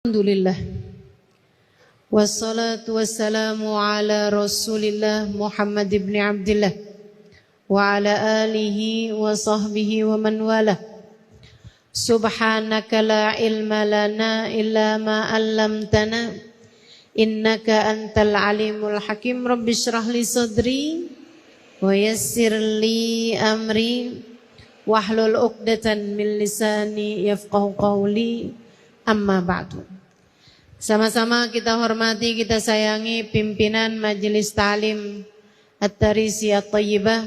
Alhamdulillah. Wassalatu wassalamu ala Rasulillah Muhammad ibn Abdillah wa ala alihi wa sahbihi wa man wala. Subhanaka la ilma lana illa ma 'allamtana innaka antal alimul hakim. Rabbi shrah li sadri wa yassir li amri wahlul 'uqdatan min lisani yafqahu qawli. Amma ba'du. Sama-sama kita hormati, kita sayangi pimpinan Majelis Ta'lim At-Tarisi At-Tayyibah,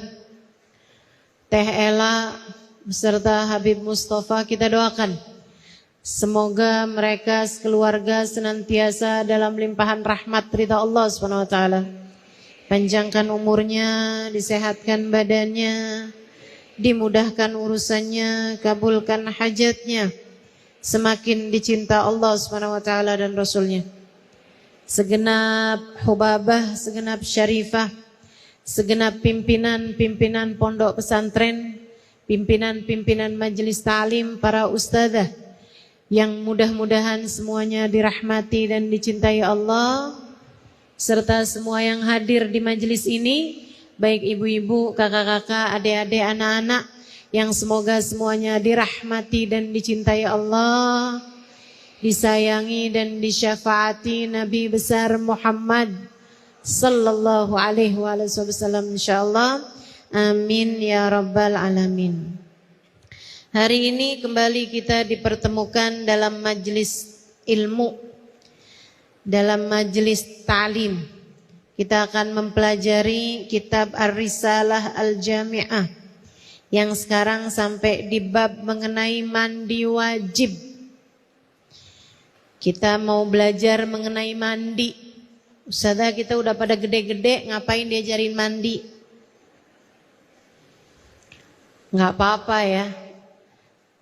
Teh Ela beserta Habib Mustafa. Kita doakan semoga mereka sekeluarga senantiasa dalam limpahan rahmat ridha Allah SWT. Panjangkan umurnya, disehatkan badannya, dimudahkan urusannya, kabulkan hajatnya, semakin dicinta Allah SWT dan Rasulnya. Segenap hubabah, segenap syarifah, segenap pimpinan-pimpinan pondok pesantren, pimpinan-pimpinan majelis ta'lim, para ustadzah yang mudah-mudahan semuanya dirahmati dan dicintai Allah, serta semua yang hadir di majelis ini, baik ibu-ibu, kakak-kakak, adik-adik, anak-anak, yang semoga semuanya dirahmati dan dicintai Allah, disayangi dan disyafaati Nabi besar Muhammad sallallahu alaihi wasallam insyaallah. Amin ya rabbal alamin. Hari ini kembali kita dipertemukan dalam majelis ilmu, dalam majelis ta'lim. Kita akan mempelajari kitab Ar-Risalah Al-Jami'ah yang sekarang sampai di bab mengenai mandi wajib. Kita mau belajar mengenai mandi. Ustazah kita udah pada gede-gede, ngapain diajarin mandi? Nggak apa-apa ya.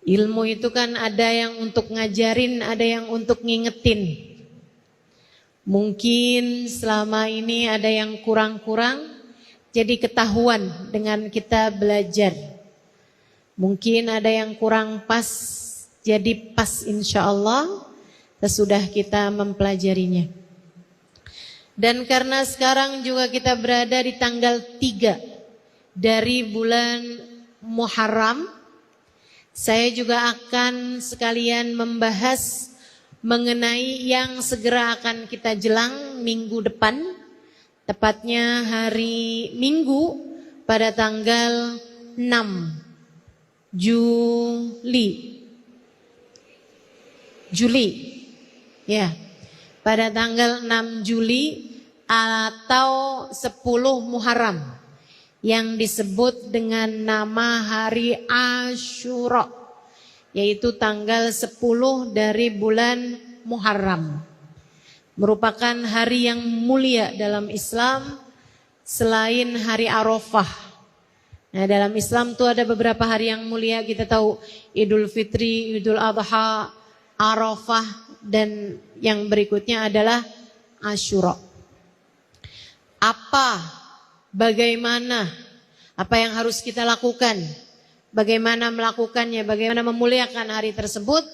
Ilmu itu kan ada yang untuk ngajarin, ada yang untuk ngingetin. Mungkin selama ini ada yang kurang-kurang, jadi ketahuan dengan kita belajar. Mungkin ada yang kurang pas, jadi pas insya Allah sesudah kita mempelajarinya. Dan karena sekarang juga kita berada di tanggal 3 dari bulan Muharram, saya juga akan sekalian membahas mengenai yang segera akan kita jelang minggu depan, tepatnya hari Minggu pada tanggal 6 Juli ya, pada tanggal 6 Juli atau 10 Muharram yang disebut dengan nama hari Asyura, yaitu tanggal 10 dari bulan Muharram, merupakan hari yang mulia dalam Islam selain hari Arafah. Nah, dalam Islam itu ada beberapa hari yang mulia. Kita tahu Idul Fitri, Idul Adha, Arafah, dan yang berikutnya adalah Asyura. Bagaimana, apa yang harus kita lakukan? Bagaimana melakukannya? Bagaimana memuliakan hari tersebut?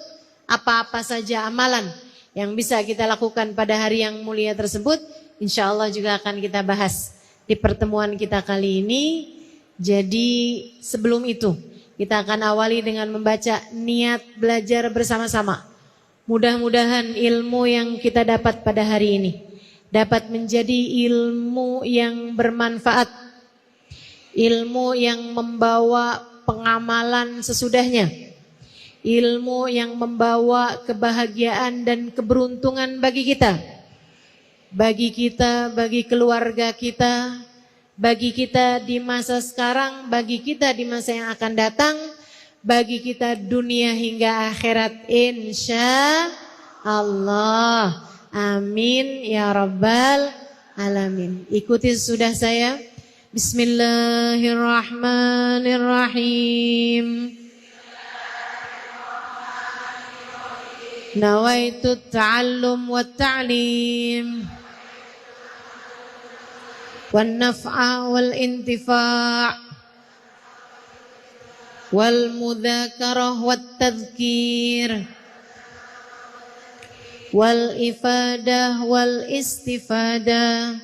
Apa-apa saja amalan yang bisa kita lakukan pada hari yang mulia tersebut? Insya Allah juga akan kita bahas di pertemuan kita kali ini. Jadi sebelum itu kita akan awali dengan membaca niat belajar bersama-sama. Mudah-mudahan ilmu yang kita dapat pada hari ini dapat menjadi ilmu yang bermanfaat, ilmu yang membawa pengamalan sesudahnya, ilmu yang membawa kebahagiaan dan keberuntungan bagi kita, bagi keluarga kita, bagi kita di masa sekarang, bagi kita di masa yang akan datang, bagi kita dunia hingga akhirat insya Allah. Amin ya rabbal alamin. Ikuti sudah saya. Bismillahirrahmanirrahim. Nawaitu ta'allum wa ta'lim wan naf'a wal intifa' wal mudzakarah wat tadhkir wal ifadah wal istifadah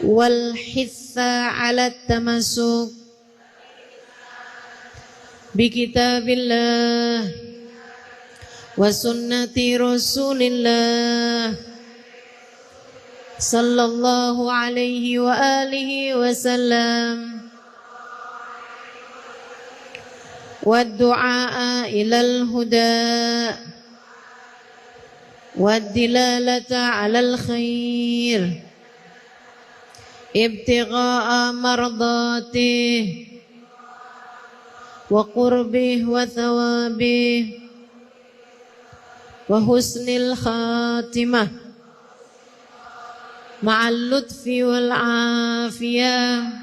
wal hitha ala tamasuk bi kitabillah wa sunnati rasulillah sallallahu alaihi wa alihi wasallam wa du'a ilal huda wa dilalata alal khair ibtigha'a mardatih wa qurbih wa thawabih wa husnil khatimah ma'al lutfi wal afiyah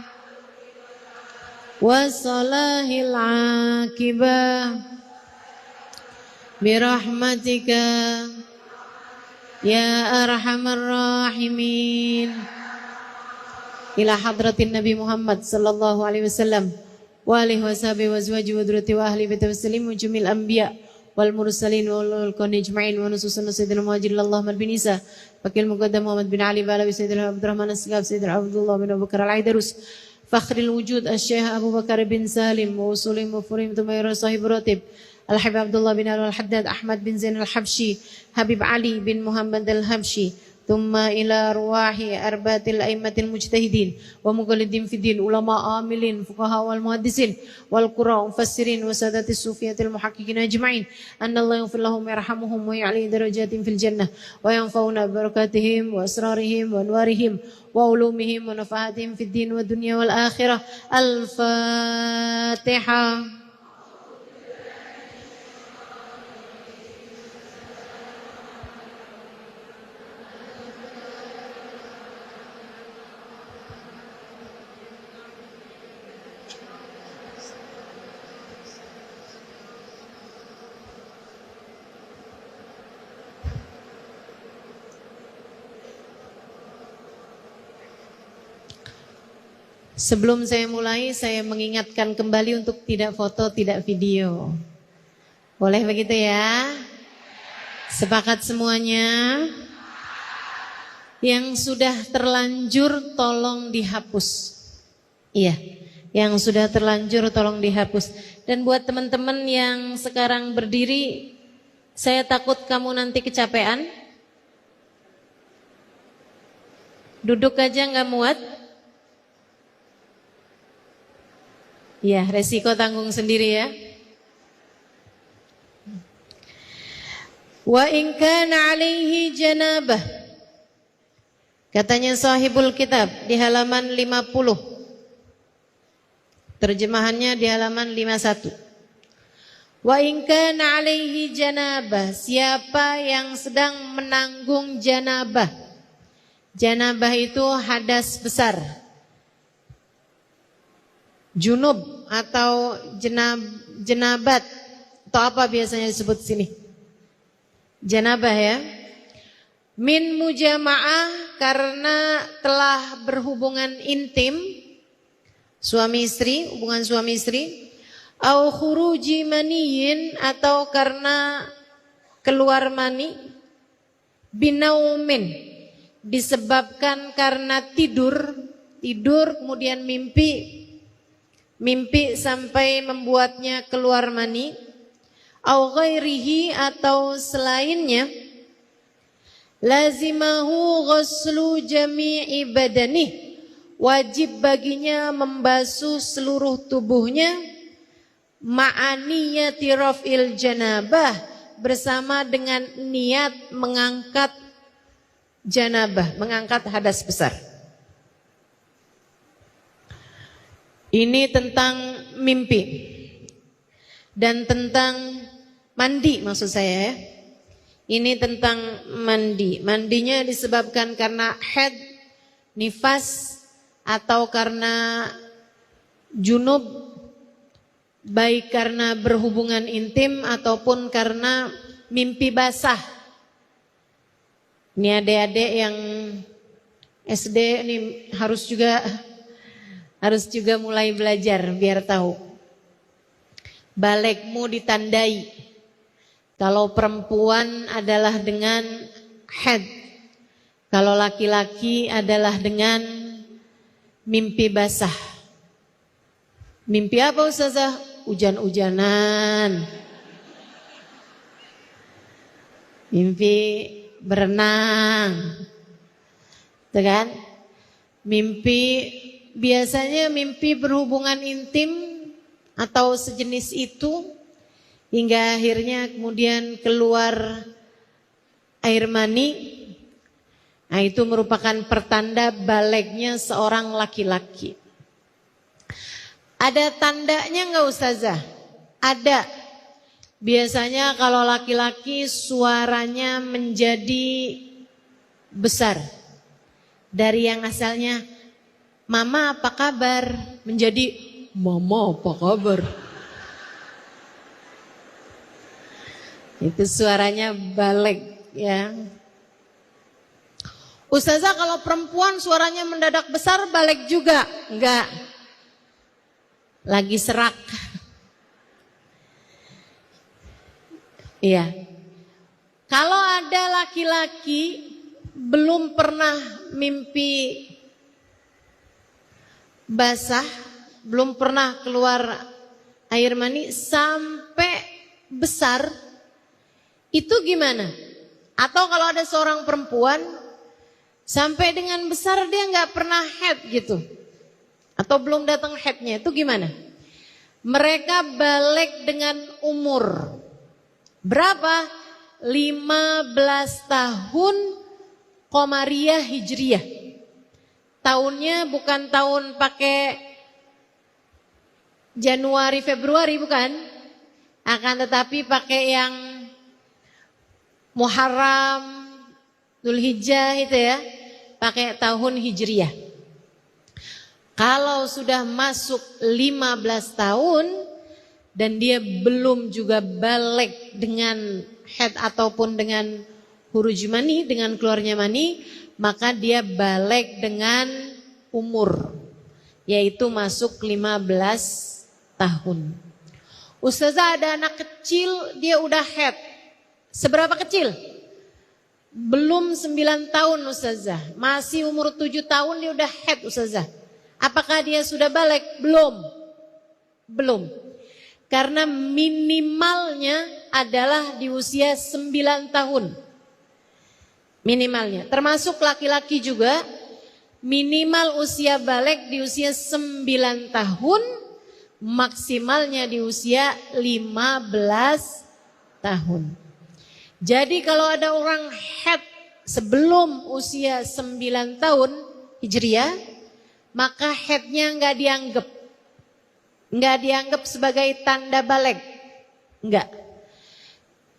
wa salahil akibah birahmatika ya arhamar rahimin. Ila hadratin Nabi Muhammad sallallahu alaihi wasallam wa alihi washabihi wa azwaji wa dzurriyyati wa ahli baiti wasallim jumil anbiya wal mursalin wal qani ajma'in wa nususun sayyidina muhajirin Allahumma bin Isa wakil muqaddam Muhammad bin Ali balawi sayyidina Abdurrahman as-Sigaf sayyidina Abdullah bin Abu Bakar al-Aidarus fakhril wujud asy-Syaikh Abu Bakar bin Salim wa usulim wa furim tumayra sahib ratib al-Habib Abdullah bin al-Haddad Ahmad bin Zain al-Habsyi Habib Ali bin Muhammad al-Habsyi thumma ila ruwahi arbatil aimmatil mujtahidin wa muqallidin fiddin ulama amilin fuqaha wal muhaddisin wal qurra mufassirin wa sadatis sufiyatil muhaqqiqin ajma'in anallahu yaghfir lahum yarhamuhum wa ya'li darajatin fil jannah wa yanfa'una barakatihim wa asrarihim wa anwarihim wa ulumihim wa nafahatihim fid din wa dunya wal akhirah. Al-Fatihah. Sebelum saya mulai, saya mengingatkan kembali untuk tidak foto, tidak video. Boleh begitu ya? Sepakat semuanya? Yang sudah terlanjur tolong dihapus. Iya, yang sudah terlanjur tolong dihapus. Dan buat teman-teman yang sekarang berdiri, saya takut kamu nanti kecapean. Duduk aja nggak muat. Ya, resiko tanggung sendiri ya. Wa in kana alaihi janabah. Katanya sahibul kitab di halaman 50. Terjemahannya di halaman 51. Wa in kana alaihi janabah, siapa yang sedang menanggung janabah. Janabah itu hadas besar. Junub atau jenabat atau apa biasanya disebut sini? Janabah ya. Min mujama'ah karena telah berhubungan intim suami istri, hubungan suami istri, au khuruji maniyin atau karena keluar mani, binaumin disebabkan karena tidur kemudian mimpi sampai membuatnya keluar mani, au ghairihi atau selainnya, lazimahu ghuslu jami'i badani, wajib baginya membasuh seluruh tubuhnya, ma'aniyati raf'il janabah, bersama dengan niat mengangkat janabah, mengangkat hadas besar. Ini tentang mimpi dan tentang mandi maksud saya ya. Ini tentang mandi. Mandinya disebabkan karena haid, nifas atau karena junub, baik karena berhubungan intim ataupun karena mimpi basah. Ini adik-adik yang SD ini harus juga mulai belajar biar tahu. Balegmu ditandai. Kalau perempuan adalah dengan haid. Kalau laki-laki adalah dengan mimpi basah. Mimpi apa Ustazah? Hujan-hujanan. Mimpi berenang. Tuh kan? Mimpi, biasanya mimpi berhubungan intim atau sejenis itu, hingga akhirnya kemudian keluar air mani. Nah, itu merupakan pertanda balegnya seorang laki-laki. Ada tandanya enggak Ustazah? Ada. Biasanya kalau laki-laki suaranya menjadi besar. Dari yang asalnya mama apa kabar menjadi mama apa kabar. Itu suaranya baleg ya. Ustazah kalau perempuan suaranya mendadak besar baleg juga? Enggak. Lagi serak. Iya. Kalau ada laki-laki belum pernah mimpi basah, belum pernah keluar air mani sampai besar, itu gimana? Atau kalau ada seorang perempuan sampai dengan besar dia nggak pernah haid gitu, atau belum datang haidnya, itu gimana? Mereka balik dengan umur berapa? 15 tahun Komariah Hijriyah. Tahunnya bukan tahun pakai Januari Februari, bukan. Akan tetapi pakai yang Muharram, Dzulhijjah itu ya. Pakai tahun Hijriyah. Kalau sudah masuk 15 tahun dan dia belum juga balik dengan haid ataupun dengan huruj mani, dengan keluarnya mani, maka dia balik dengan umur, yaitu masuk 15 tahun. Ustazah ada anak kecil dia udah haid. Seberapa kecil? Belum 9 tahun Ustazah, masih umur 7 tahun dia udah haid Ustazah. Apakah dia sudah balik? Belum. Belum. Karena minimalnya adalah di usia 9 tahun. Minimalnya, termasuk laki-laki juga minimal usia balik di usia 9 tahun, maksimalnya di usia 15 tahun. Jadi kalau ada orang haid sebelum usia 9 tahun Hijriah, maka haidnya nggak dianggap sebagai tanda balik, enggak.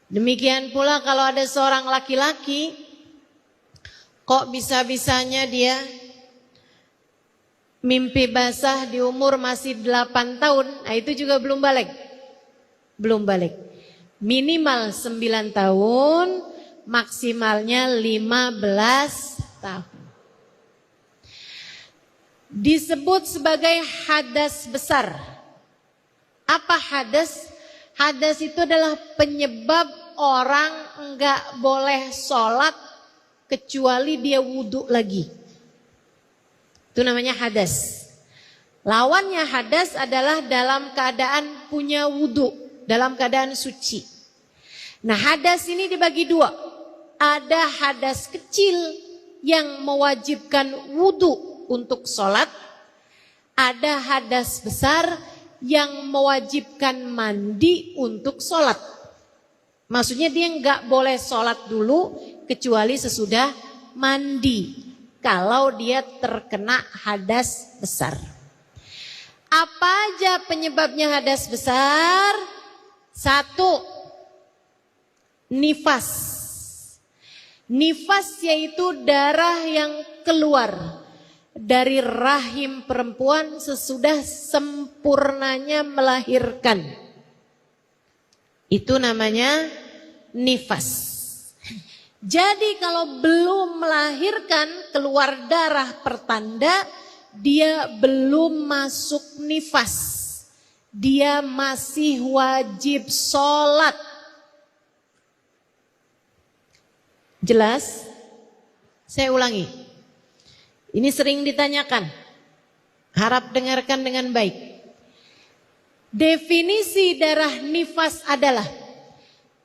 Demikian pula kalau ada seorang laki-laki, kok bisa-bisanya dia mimpi basah di umur masih 8 tahun, nah itu juga belum balik. Belum balik. Minimal 9 tahun, maksimalnya 15 tahun. Disebut sebagai hadas besar. Apa hadas? Hadas itu adalah penyebab orang enggak boleh sholat kecuali dia wudhu lagi. Itu namanya hadas. Lawannya hadas adalah dalam keadaan punya wudhu, dalam keadaan suci. Nah, hadas ini dibagi dua. Ada hadas kecil yang mewajibkan wudhu untuk sholat. Ada hadas besar yang mewajibkan mandi untuk sholat. Maksudnya dia nggak boleh sholat dulu kecuali sesudah mandi. Kalau dia terkena hadas besar. Apa aja penyebabnya hadas besar? 1, nifas. Nifas yaitu darah yang keluar dari rahim perempuan sesudah sempurnanya melahirkan. Itu namanya nifas. Jadi kalau belum melahirkan keluar darah pertanda dia belum masuk nifas. Dia masih wajib sholat. Jelas? Saya ulangi. Ini sering ditanyakan. Harap dengarkan dengan baik. Definisi darah nifas adalah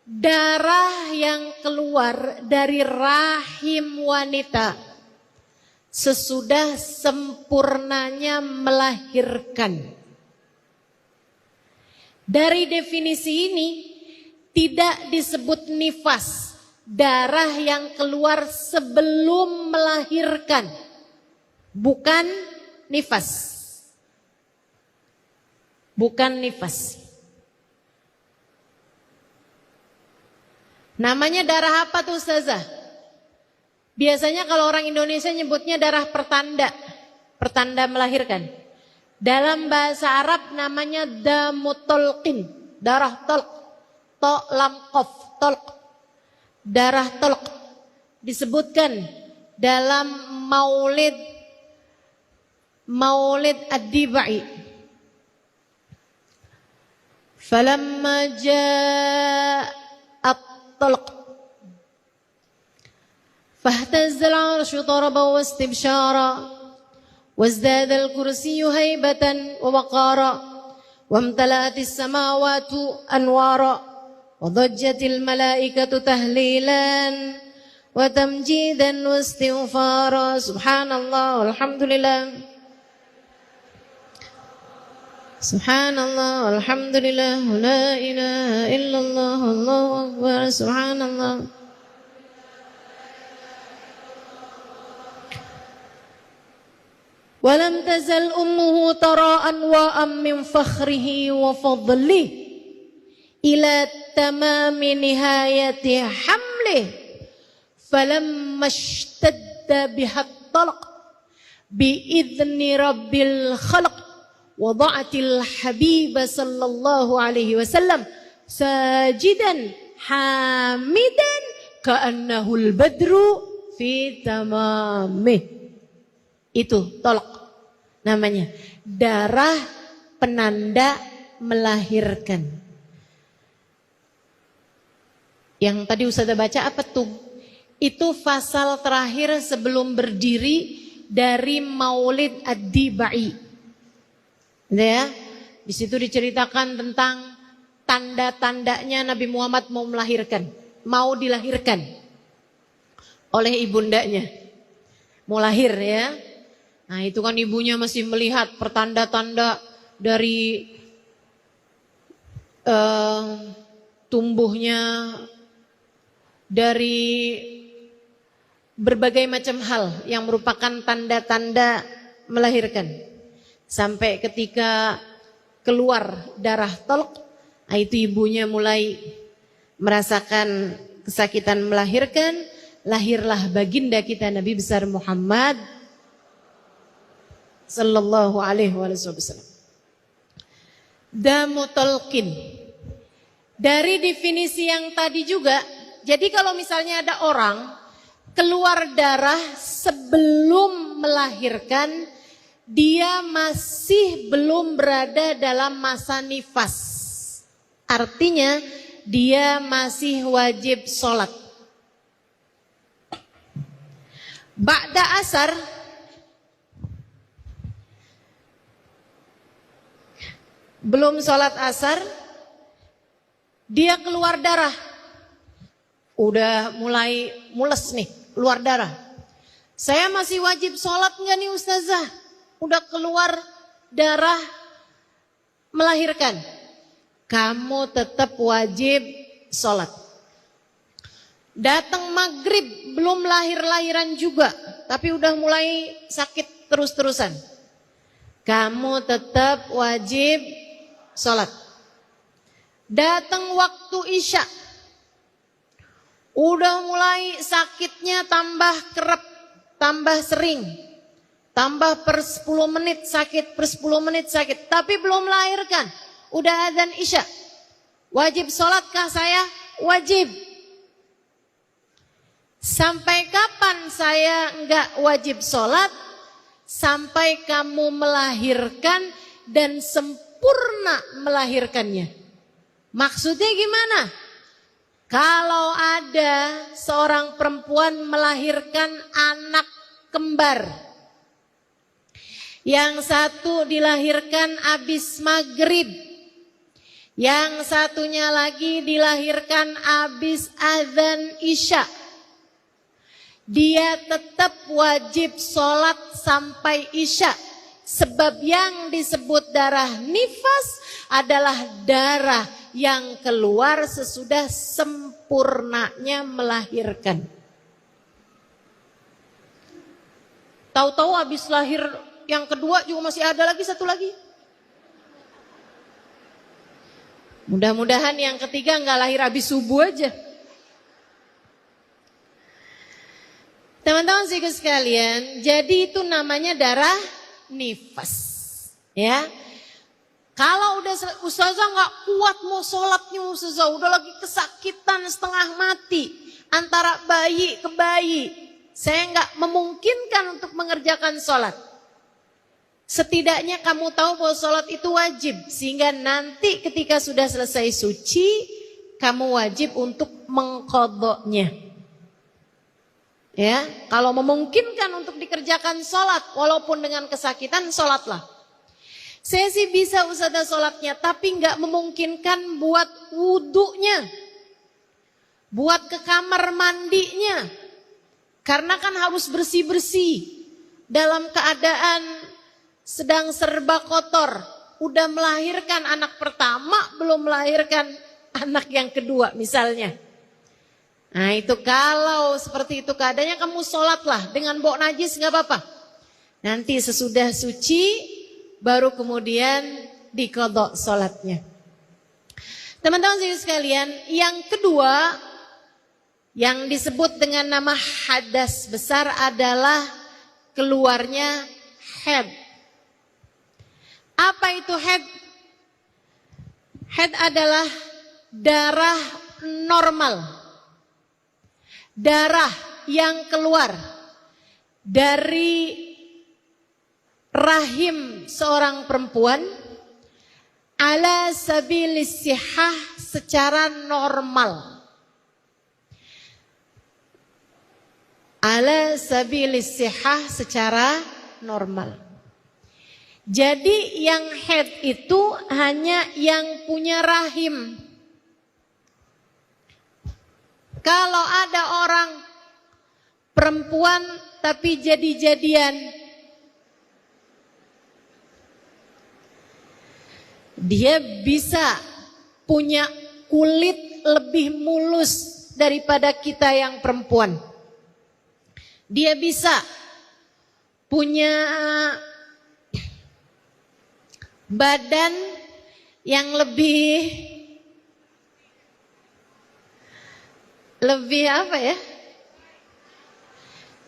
darah yang keluar dari rahim wanita sesudah sempurnanya melahirkan. Dari definisi ini tidak disebut nifas, darah yang keluar sebelum melahirkan, bukan nifas. Bukan nifas. Namanya darah apa tuh Ustazah? Biasanya kalau orang Indonesia nyebutnya darah pertanda, pertanda melahirkan. Dalam bahasa Arab namanya damutolqin, darah tolq, to lam qaf, tolq, darah tolq. Disebutkan dalam Maulid Ad-Dibai. Falamma ja'at tolq fahtazza al-arshu taraban wastibshara وازداد الكرسي هيبة ووقارا وامتلأت السماوات أنوارا وضجت الملائكة تهليلا وتمجيدا واستغفارا سبحان الله والحمد لله سبحان الله والحمد لله لا إله إلا الله الله أكبر سبحان الله. ولم تزل أمه ترى أنواء من فخره وفضله إلى تمام نهاية حمله فلما اشتد بها الطلق بإذن رب الخلق وضعت الحبيب صلى الله عليه وسلم ساجدا حامدا كأنه البدر في تمامه. Itu tolak namanya, darah penanda melahirkan. Yang tadi Ustazah baca apa tuh? Itu fasal terakhir sebelum berdiri dari Maulid Ad-Dibai. Ya, di situ diceritakan tentang tanda-tandanya Nabi Muhammad mau melahirkan, mau dilahirkan oleh ibundanya, mau lahir ya. Nah itu kan ibunya masih melihat pertanda-tanda dari tumbuhnya, dari berbagai macam hal yang merupakan tanda-tanda melahirkan. Sampai ketika keluar darah tolq, nah itu ibunya mulai merasakan kesakitan melahirkan. Lahirlah baginda kita Nabi besar Muhammad sallallahu alaihi wasallam. Damutolqin. Dari definisi yang tadi juga, jadi kalau misalnya ada orang keluar darah sebelum melahirkan, dia masih belum berada dalam masa nifas. Artinya dia masih wajib sholat. Ba'da asar, belum sholat asar, dia keluar darah. Udah mulai mules nih, keluar darah. Saya masih wajib sholat enggak nih Ustazah? Udah keluar darah melahirkan. Kamu tetap wajib sholat. Datang maghrib, belum lahir-lahiran juga, tapi udah mulai sakit terus-terusan. Kamu tetap wajib sholat. Datang waktu isya, udah mulai sakitnya tambah kerap, tambah sering, tambah per 10 menit sakit, per 10 menit sakit, tapi belum melahirkan. Udah adzan isya, wajib sholatkah saya? Wajib. Sampai kapan saya enggak wajib sholat? Sampai kamu melahirkan dan sempurna melahirkannya. Maksudnya gimana? Kalau ada seorang seorang perempuan melahirkan anak kembar. Yang satu dilahirkan habis maghrib. Yang satunya lagi dilahirkan habis azan isya. Dia tetap wajib sholat sampai isya. Sebab yang disebut darah nifas adalah darah yang keluar sesudah sempurnanya melahirkan. Tahu-tahu habis lahir yang kedua juga masih ada lagi satu lagi. Mudah-mudahan yang ketiga nggak lahir habis subuh aja. Teman-teman sekalian sekalian, jadi itu namanya darah nifas. Ya, kalau udah ustazah nggak kuat mau sholatnya ustazah, udah lagi kesakitan setengah mati antara bayi ke bayi, saya nggak memungkinkan untuk mengerjakan sholat. Setidaknya kamu tahu bahwa sholat itu wajib, sehingga nanti ketika sudah selesai suci, kamu wajib untuk mengqadhanya. Ya, kalau memungkinkan untuk dikerjakan sholat, walaupun dengan kesakitan, sholatlah. Saya sih bisa ustazah sholatnya, tapi nggak memungkinkan buat wudunya, buat ke kamar mandinya, karena kan harus bersih-bersih dalam keadaan sedang serba kotor, udah melahirkan anak pertama, belum melahirkan anak yang kedua misalnya. Nah itu kalau seperti itu keadaannya, kamu sholatlah dengan bau najis gak apa-apa. Nanti sesudah suci baru kemudian diqadha sholatnya. Teman-teman sekalian, yang kedua yang disebut dengan nama hadas besar adalah keluarnya haid. Apa itu haid? Haid adalah darah normal. Darah yang keluar dari rahim seorang perempuan ala sabilis sihah secara normal. Ala sabilis sihah secara normal. Jadi yang haid itu hanya yang punya rahim. Kalau ada orang perempuan tapi jadi-jadian, dia bisa punya kulit lebih mulus daripada kita yang perempuan. Dia bisa punya badan yang lebih apa ya,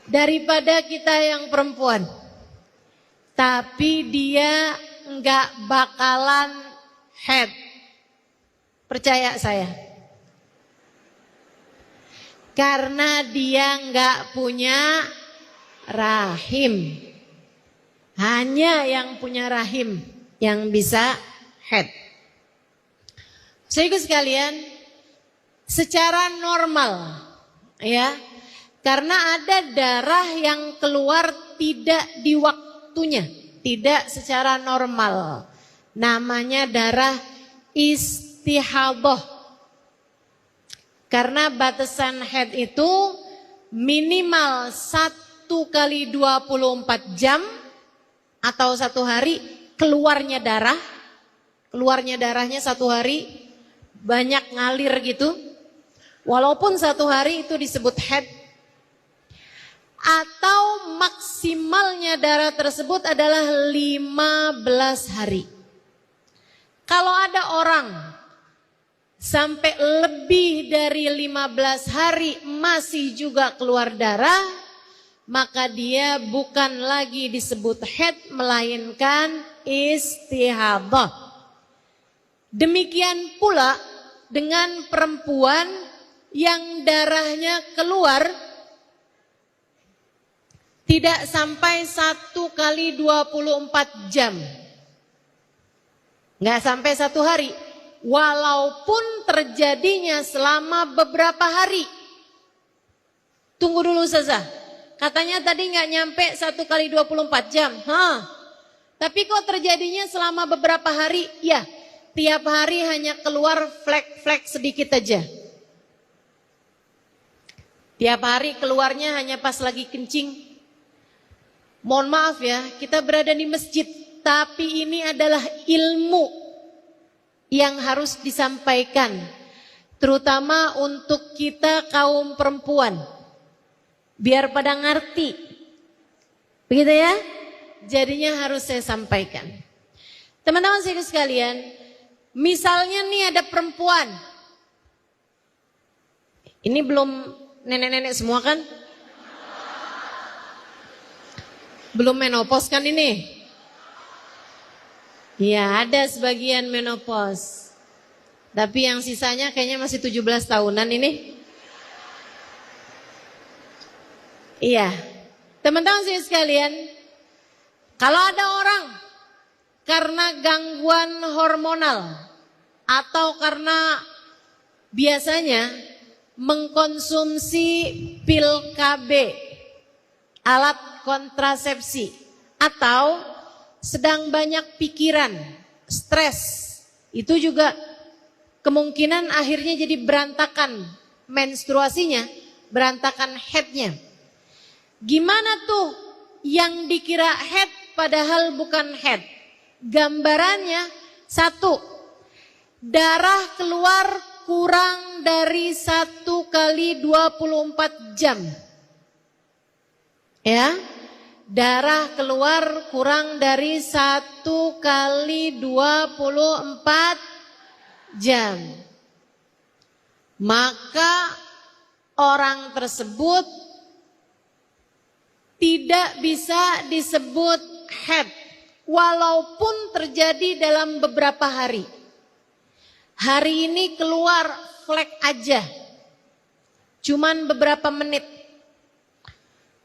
daripada kita yang perempuan. Tapi dia enggak bakalan haid. Percaya saya. Karena dia enggak punya rahim. Hanya yang punya rahim yang bisa haid. Saudara sekalian, secara normal ya, karena ada darah yang keluar tidak di waktunya, tidak secara normal, namanya darah istihadah. Karena batasan haid itu minimal 1 kali 24 jam atau 1 hari keluarnya darahnya 1 hari banyak ngalir gitu, walaupun 1 hari itu disebut haid. Atau maksimalnya darah tersebut adalah 15 hari. Kalau ada orang sampai lebih dari 15 hari masih juga keluar darah, maka dia bukan lagi disebut haid, melainkan istihadah. Demikian pula dengan perempuan yang darahnya keluar tidak sampai 1 kali 24 jam. Nggak sampai 1 hari. Walaupun terjadinya selama beberapa hari. Tunggu dulu Ustazah. Katanya tadi nggak nyampe 1 kali 24 jam. Tapi kok terjadinya selama beberapa hari? Ya, tiap hari hanya keluar flek-flek sedikit aja. Tiap hari keluarnya hanya pas lagi kencing. Mohon maaf ya, kita berada di masjid. Tapi ini adalah ilmu yang harus disampaikan. Terutama untuk kita kaum perempuan. Biar pada ngerti. Begitu ya? Jadinya harus saya sampaikan. Teman-teman sekalian, misalnya nih ada perempuan. Ini belum nenek-nenek semua kan? Belum menopause kan ini? Ya, ada sebagian menopause. Tapi yang sisanya kayaknya masih 17 tahunan ini. Iya, teman-teman sekalian, kalau ada orang karena gangguan hormonal atau karena biasanya mengkonsumsi pil KB, alat kontrasepsi, atau sedang banyak pikiran, stres, itu juga kemungkinan akhirnya jadi berantakan menstruasinya, berantakan headnya. Gimana tuh yang dikira head padahal bukan head? Gambarannya 1, darah keluar kurang dari 1 kali 24 jam. Ya, darah keluar kurang dari 1 kali 24 jam. Maka orang tersebut tidak bisa disebut head, walaupun terjadi dalam beberapa hari. Hari ini keluar flek aja, cuman beberapa menit.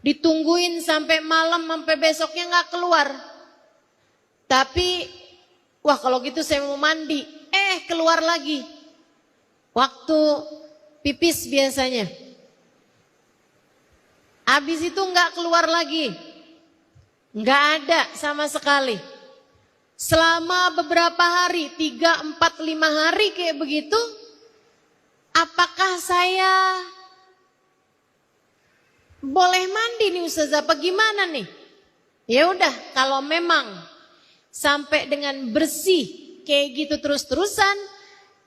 Ditungguin sampai malam, sampai besoknya nggak keluar. Tapi, wah kalau gitu saya mau mandi, keluar lagi. Waktu pipis biasanya. Habis itu nggak keluar lagi. Nggak ada sama sekali. Selama beberapa hari, 3, 4, 5 hari kayak begitu, apakah saya boleh mandi nih Ustazah? Apa gimana nih? Ya udah, kalau memang sampai dengan bersih kayak gitu terus-terusan,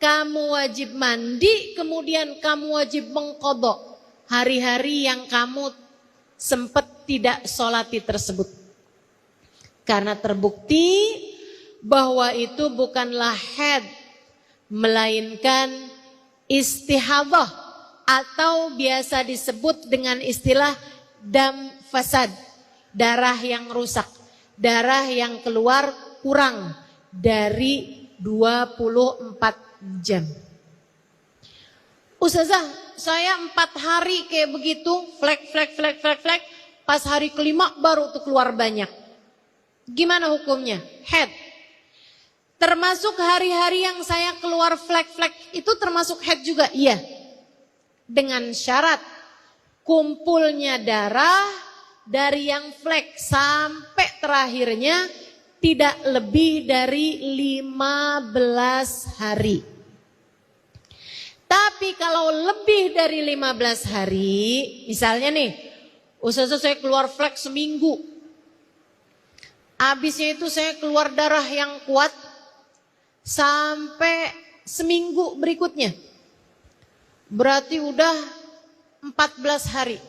kamu wajib mandi, kemudian kamu wajib mengqadha hari-hari yang kamu sempat tidak sholati tersebut. Karena terbukti bahwa itu bukanlah haid, melainkan istihadhah atau biasa disebut dengan istilah dam fasad, darah yang rusak, darah yang keluar kurang dari 24 jam. Ustazah, saya 4 hari kayak begitu, flek, pas hari kelima baru tuh keluar banyak. Gimana hukumnya? Haid. Termasuk hari-hari yang saya keluar flek, itu termasuk haid juga? Iya. Dengan syarat kumpulnya darah dari yang flek sampai terakhirnya tidak lebih dari 15 hari. Tapi kalau lebih dari 15 hari, misalnya nih, Ustazah saya keluar flek seminggu. Habisnya itu saya keluar darah yang kuat sampai seminggu berikutnya. Berarti udah 14 hari.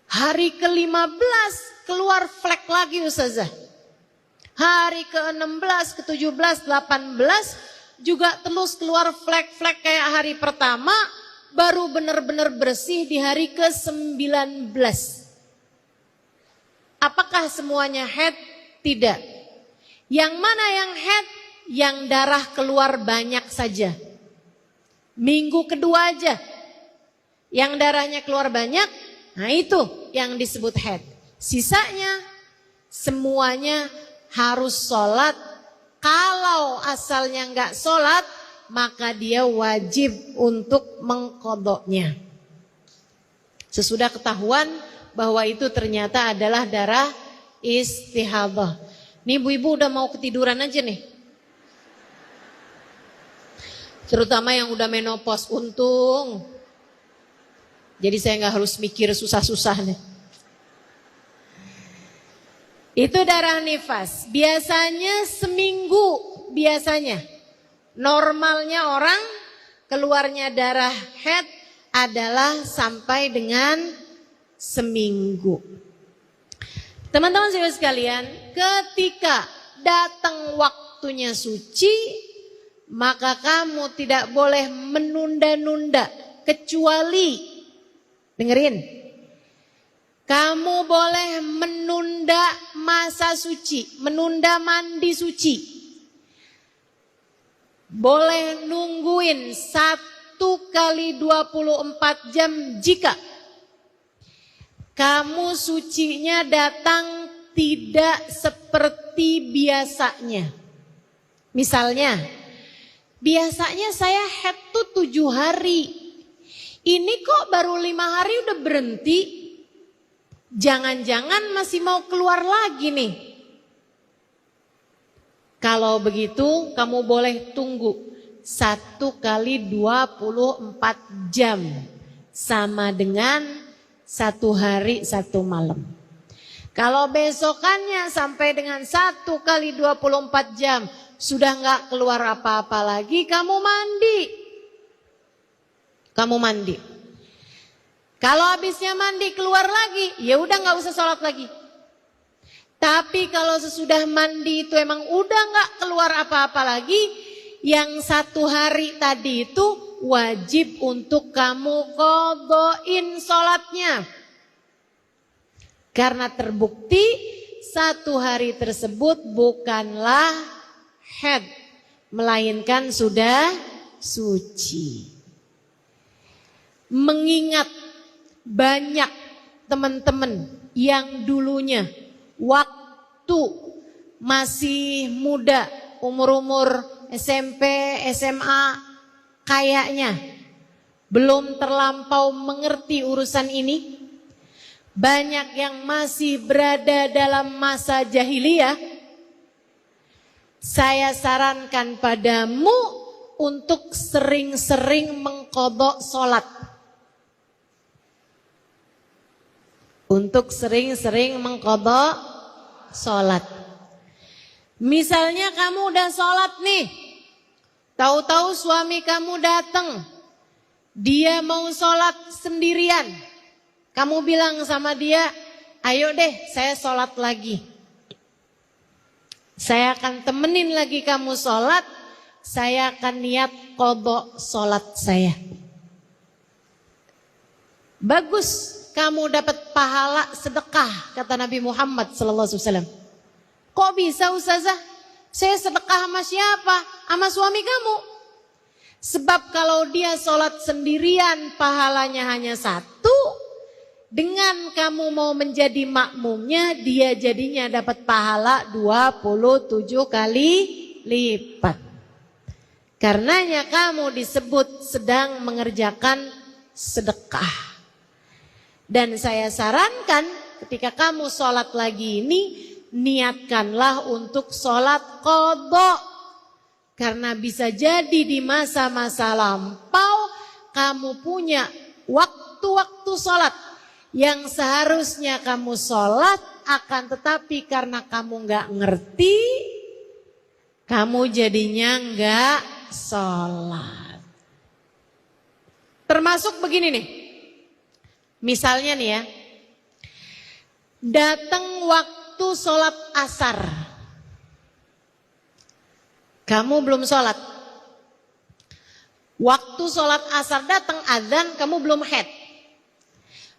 Hari ke-15 keluar flek lagi Ustazah. Hari ke-16, ke-17, 18 juga terus keluar flek-flek kayak hari pertama, baru benar-benar bersih di hari ke-19. Apakah semuanya haid? Tidak. Yang mana yang haid? Yang darah keluar banyak saja. Minggu kedua aja. Yang darahnya keluar banyak, nah itu yang disebut haid. Sisanya semuanya harus sholat. Kalau asalnya nggak sholat, maka dia wajib untuk mengqadhanya. Sesudah ketahuan bahwa itu ternyata adalah darah istihadah. Nih ibu-ibu udah mau ketiduran aja nih. Terutama yang udah menopause, untung. Jadi saya nggak harus mikir susah-susah nih. Itu darah nifas. Biasanya seminggu, biasanya. Normalnya orang keluarnya darah haid adalah sampai dengan seminggu. Teman-teman saudara sekalian, ketika datang waktunya suci, maka kamu tidak boleh menunda-nunda, kecuali, dengerin, kamu boleh menunda masa suci, menunda mandi suci. Boleh nungguin 1 kali 24 jam jika kamu sucinya datang tidak seperti biasanya. Misalnya, biasanya saya haid tuh 7 hari. Ini kok baru 5 hari udah berhenti. Jangan-jangan masih mau keluar lagi nih. Kalau begitu kamu boleh tunggu 1 kali 24 jam. Sama dengan 1 hari 1 malam. Kalau besokannya sampai dengan 1 kali 24 jam sudah nggak keluar apa-apa lagi, kamu mandi. Kamu mandi. Kalau habisnya mandi keluar lagi, ya udah nggak usah sholat lagi. Tapi kalau sesudah mandi itu emang udah nggak keluar apa-apa lagi, yang 1 hari tadi itu wajib untuk kamu qadhain sholatnya. Karena terbukti 1 hari tersebut bukanlah haid, melainkan sudah suci. Mengingat banyak teman-teman yang dulunya waktu masih muda, umur-umur SMP, SMA, kayaknya belum terlampau mengerti urusan ini. Banyak yang masih berada dalam masa jahiliyah. Saya sarankan padamu untuk sering-sering mengqadha sholat. Untuk sering-sering mengqadha sholat. Misalnya kamu udah sholat nih, tahu-tahu suami kamu datang, dia mau sholat sendirian. Kamu bilang sama dia, ayo deh saya sholat lagi. Saya akan temenin lagi kamu sholat, saya akan niat qadha sholat saya. Bagus. Kamu dapat pahala sedekah, kata Nabi Muhammad SAW. Kok bisa Ustazah? Saya sedekah sama siapa? Sama suami kamu. Sebab kalau dia sholat sendirian pahalanya hanya 1. Dengan kamu mau menjadi makmumnya, dia jadinya dapat pahala 27 kali lipat. Karenanya kamu disebut sedang mengerjakan sedekah. Dan saya sarankan ketika kamu sholat lagi ini, niatkanlah untuk sholat qadha. Karena bisa jadi di masa-masa lampau kamu punya waktu-waktu sholat yang seharusnya kamu sholat, akan tetapi karena kamu nggak ngerti, kamu jadinya nggak sholat. Termasuk begini nih. Misalnya nih ya, datang waktu sholat asar, kamu belum sholat. Waktu sholat asar datang azan, kamu belum haid.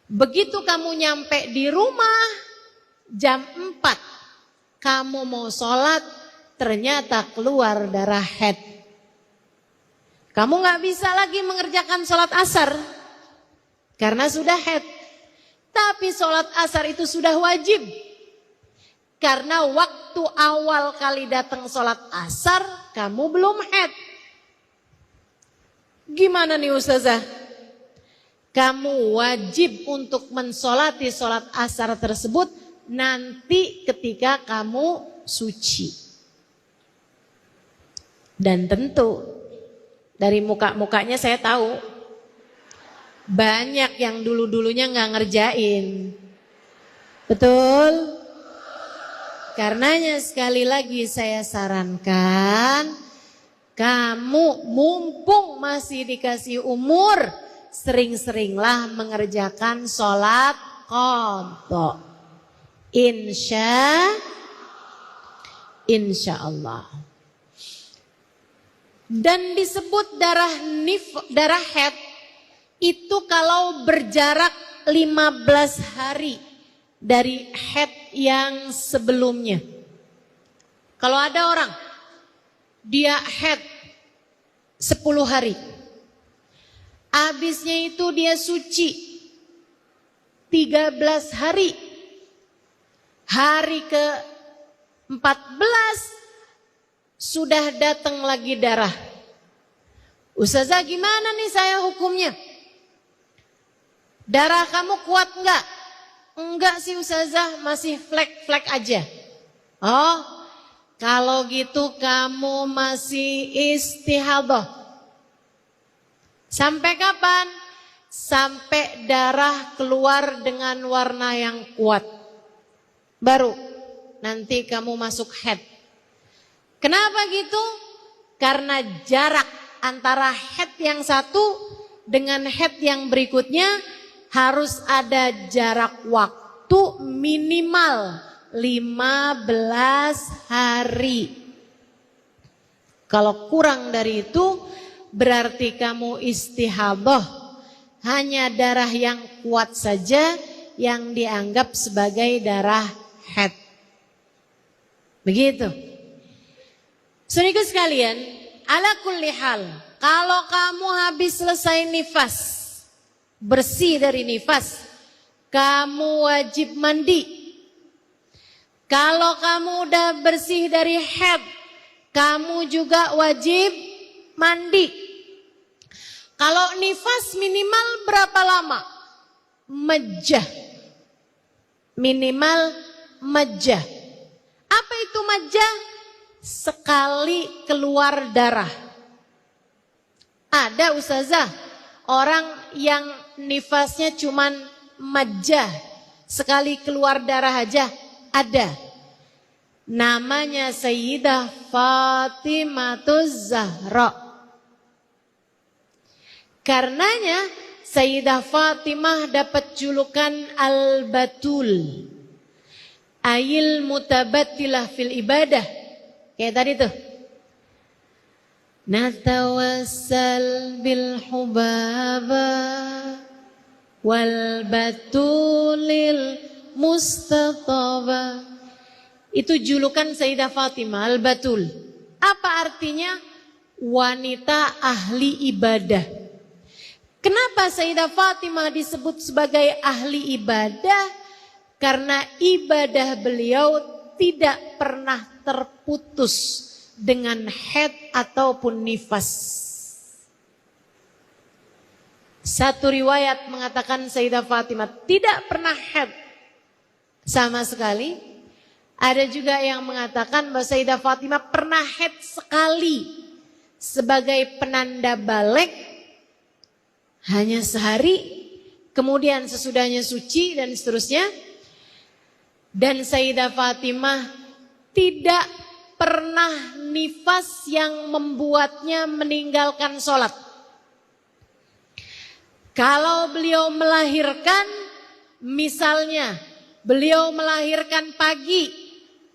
Begitu kamu nyampe di rumah jam 4, kamu mau sholat, ternyata keluar darah haid. Kamu gak bisa lagi mengerjakan sholat asar. Karena sudah haid. Tapi sholat asar itu sudah wajib. Karena waktu awal kali datang sholat asar, kamu belum haid. Gimana nih Ustazah? kamu wajib untuk mensolati sholat asar tersebut nanti ketika kamu suci. Dan tentu dari muka-mukanya saya tahu banyak yang dulu-dulunya nggak ngerjain. Betul? Karenanya sekali lagi saya sarankan, kamu mumpung masih dikasih umur, sering-seringlah mengerjakan sholat qadha. Insya Allah. Dan disebut darah haid itu kalau berjarak 15 hari dari haid yang sebelumnya. Kalau ada orang dia haid 10 hari, habisnya itu dia suci 13 hari, hari ke 14 sudah datang lagi darah. Ustazah, gimana nih saya hukumnya? Darah kamu kuat enggak? Enggak sih Ustazah, masih flek-flek aja. Oh, kalau gitu kamu masih istihadah. Sampai kapan? Sampai darah keluar dengan warna yang kuat. Baru nanti kamu masuk haid. Kenapa gitu? Karena jarak antara haid yang satu dengan haid yang berikutnya harus ada jarak waktu minimal 15 hari. Kalau kurang dari itu berarti kamu istihadah. Hanya darah yang kuat saja yang dianggap sebagai darah haid. Begitu. Saudaraku sekalian, ala kulli hal, kalau kamu habis selesai nifas, bersih dari nifas, kamu wajib mandi. Kalau kamu udah bersih dari haid, kamu juga wajib mandi. Kalau nifas minimal berapa lama? Majjah. Minimal majjah. Apa itu majjah? Sekali keluar darah. Ada ustazah orang yang nifasnya cuman majjah, sekali keluar darah aja. Ada. Namanya Sayyidah Fatimatuz Zahra. Karenanya Sayyidah Fatimah dapat julukan Al-Batul, Ayil mutabattilah fil ibadah. Kayak tadi tuh. Natawassal bil hubaba wal batulil mustataba. Itu julukan Sayyidah Fatimah Al-Batul. Apa artinya? Wanita ahli ibadah. Kenapa Sayyidah Fatimah disebut sebagai ahli ibadah? Karena ibadah beliau tidak pernah terputus dengan haid ataupun nifas. Satu riwayat mengatakan Sayyidah Fatimah tidak pernah haid sama sekali. Ada juga yang mengatakan bahwa Sayyidah Fatimah pernah haid sekali sebagai penanda balik, hanya sehari, kemudian sesudahnya suci dan seterusnya. Dan Sayyidah Fatimah tidak pernah nifas yang membuatnya meninggalkan sholat. Kalau beliau melahirkan, misalnya beliau melahirkan pagi,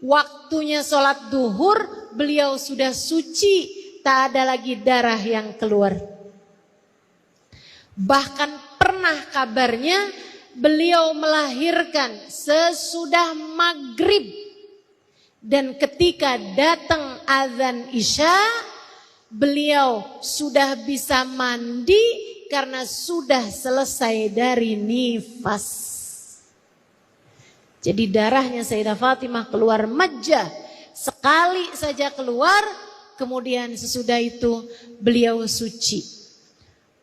waktunya sholat duhur, beliau sudah suci, tak ada lagi darah yang keluar. Bahkan pernah kabarnya beliau melahirkan sesudah maghrib, dan ketika datang azan isya, beliau sudah bisa mandi karena sudah selesai dari nifas. Jadi darahnya Sayyidah Fatimah keluar majjah, sekali saja keluar, kemudian sesudah itu beliau suci.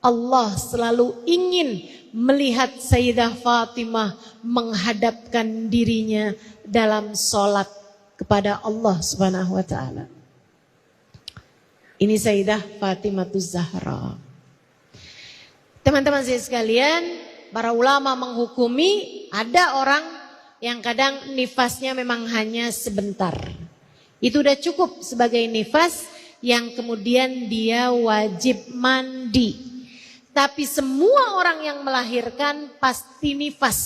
Allah selalu ingin melihat Sayyidah Fatimah menghadapkan dirinya dalam sholat kepada Allah Subhanahu wa taala. Ini Sayyidah Fatimah Zahra. Teman-teman saya sekalian, para ulama menghukumi ada orang yang kadang nifasnya memang hanya sebentar. Itu udah cukup sebagai nifas yang kemudian dia wajib mandi. Tapi semua orang yang melahirkan pasti nifas.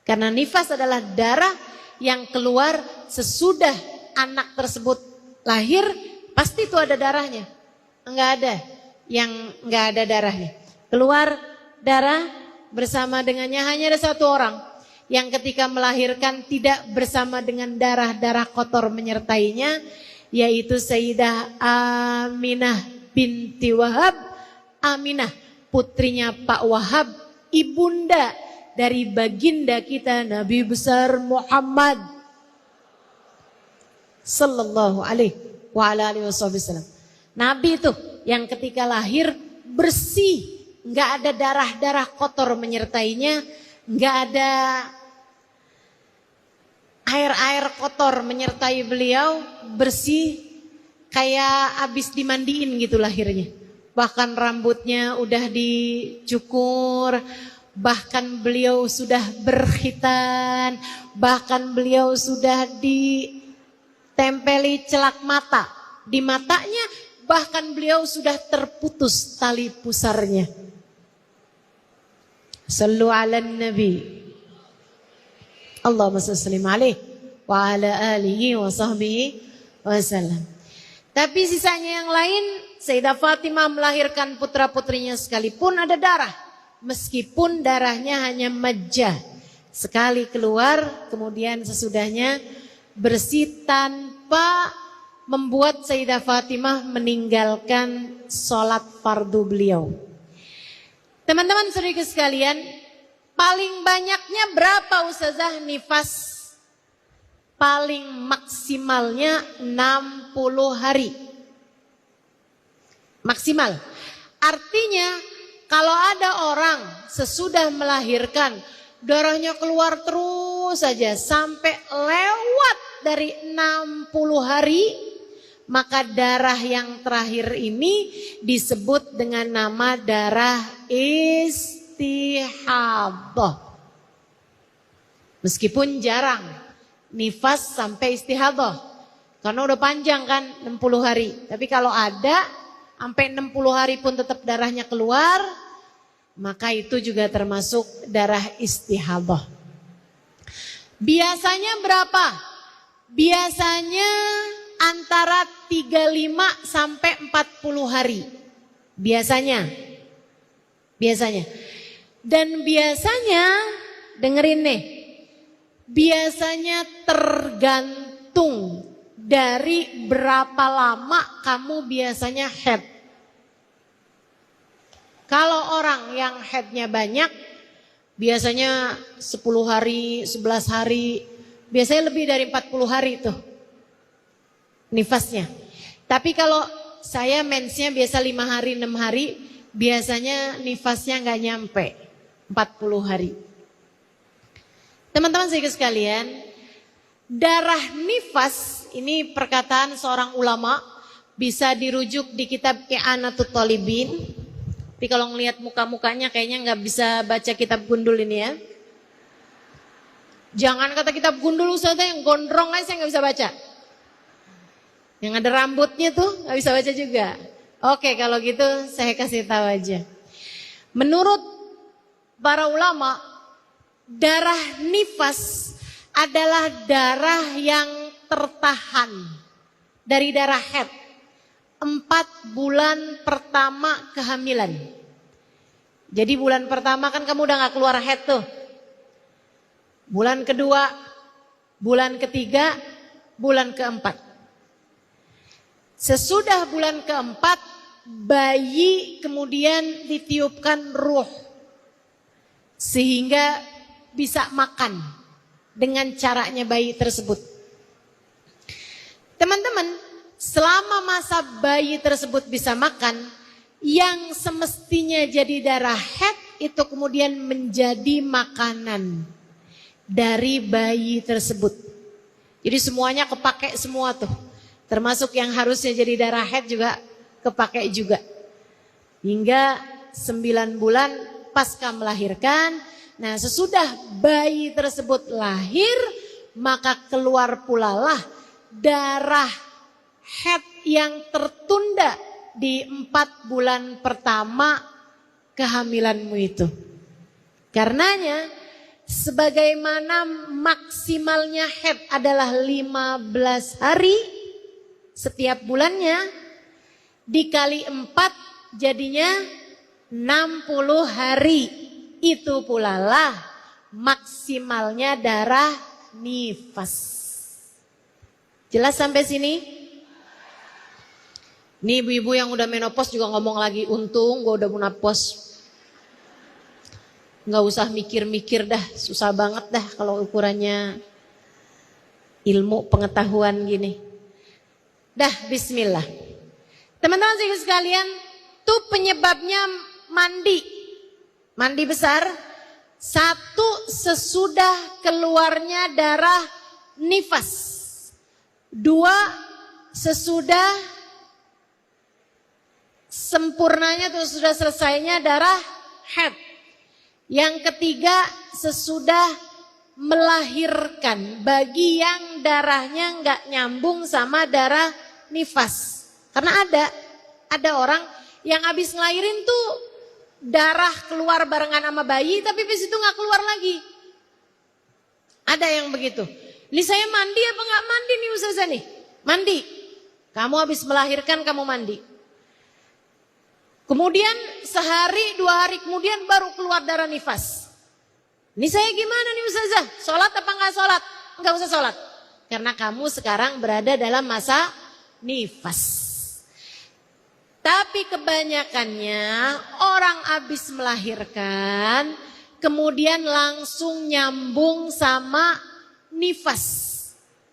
Karena nifas adalah darah yang keluar sesudah anak tersebut lahir, pasti itu ada darahnya. Enggak ada yang enggak ada darahnya. Keluar darah bersama dengannya hanya ada satu orang yang ketika melahirkan tidak bersama dengan darah-darah kotor menyertainya, yaitu Sayyidah Aminah binti Wahab. Aminah putrinya Pak Wahab, ibunda dari baginda kita Nabi besar Muhammad sallallahu alaihi wasallam. Nabi itu yang ketika lahir bersih, nggak ada darah-darah kotor menyertainya, nggak ada air-air kotor menyertai beliau, bersih kayak abis dimandiin gitu lahirnya. Bahkan rambutnya udah dicukur, bahkan beliau sudah berkhitan, bahkan beliau sudah ditempeli celak mata. Di matanya bahkan beliau sudah terputus tali pusarnya. Sallu ala nabi. Allahumma salli alaihi wa ala alihi wa sahbihi wasallam. Tapi sisanya yang lain, Sayyidah Fatimah melahirkan putra-putrinya sekalipun ada darah. Meskipun darahnya hanya majah. Sekali keluar, kemudian sesudahnya bersih tanpa membuat Sayyidah Fatimah meninggalkan sholat fardu beliau. Teman-teman saudara sekalian, paling banyaknya berapa Ustazah nifas? Paling maksimalnya 60 hari. Maksimal. Artinya kalau ada orang sesudah melahirkan darahnya keluar terus saja sampai lewat dari 60 hari, maka darah yang terakhir ini disebut dengan nama darah istihadah. Meskipun jarang nifas sampai istihadah, karena udah panjang kan 60 hari. Tapi kalau ada sampai 60 hari pun tetap darahnya keluar, maka itu juga termasuk darah istihadah. Biasanya berapa? Biasanya antara 35 sampai 40 hari. Biasanya. Dan biasanya, dengerin nih. Biasanya tergantung dari berapa lama kamu biasanya haid. Kalau orang yang haidnya banyak, biasanya 10 hari, 11 hari, biasanya lebih dari 40 hari tuh nifasnya. Tapi kalau saya mensnya biasa 5 hari, 6 hari, biasanya nifasnya nggak nyampe 40 hari. Teman-teman saya sekalian, darah nifas ini perkataan seorang ulama, bisa dirujuk di kitab I'anatul Talibin. Tapi kalau ngelihat muka-mukanya kayaknya nggak bisa baca kitab gundul ini ya. Jangan kata kitab gundul Ustaz, yang gondrong aja saya nggak bisa baca. Yang ada rambutnya tuh nggak bisa baca juga. Oke, kalau gitu saya kasih tahu aja. Menurut para ulama, darah nifas adalah darah yang tertahan dari darah haid 4 bulan pertama kehamilan. Jadi bulan pertama kan kamu udah gak keluar haid tuh. Bulan kedua, bulan ketiga, bulan keempat. Sesudah bulan keempat, bayi kemudian ditiupkan ruh. Sehingga bisa makan dengan caranya bayi tersebut. Teman-teman, selama masa bayi tersebut bisa makan, yang semestinya jadi darah haid itu kemudian menjadi makanan dari bayi tersebut. Jadi semuanya kepake semua tuh. Termasuk yang harusnya jadi darah haid juga kepake juga. Hingga 9 bulan pasca melahirkan. Nah, sesudah bayi tersebut lahir, maka keluar pula lah darah haid yang tertunda di 4 bulan pertama kehamilanmu itu. Karenanya sebagaimana maksimalnya haid adalah 15 hari setiap bulannya, dikali 4 jadinya 60 hari. Itu pula lah maksimalnya darah nifas. Jelas sampai sini? Nih ibu-ibu yang udah menopause juga ngomong lagi, untung gue udah menopause. Nggak usah mikir-mikir dah, susah banget dah kalau ukurannya ilmu pengetahuan gini. Dah, bismillah. Teman-teman sekalian, tuh penyebabnya mandi. Mandi besar, 1 sesudah keluarnya darah nifas, 2 sesudah sempurnanya tuh sudah selesainya darah haid. Yang ketiga sesudah melahirkan bagi yang darahnya nggak nyambung sama darah nifas. Karena ada orang yang habis ngelahirin tuh darah keluar barengan sama bayi, tapi habis itu nggak keluar lagi. Ada yang begitu. Ini saya mandi apa nggak mandi nih Ustazah nih? Mandi. Kamu habis melahirkan kamu mandi. Kemudian sehari 2 hari kemudian baru keluar darah nifas. Ini saya gimana nih Ustazah? Sholat apa nggak sholat? Nggak usah sholat. Karena kamu sekarang berada dalam masa nifas. Tapi kebanyakannya orang habis melahirkan kemudian langsung nyambung sama nifas.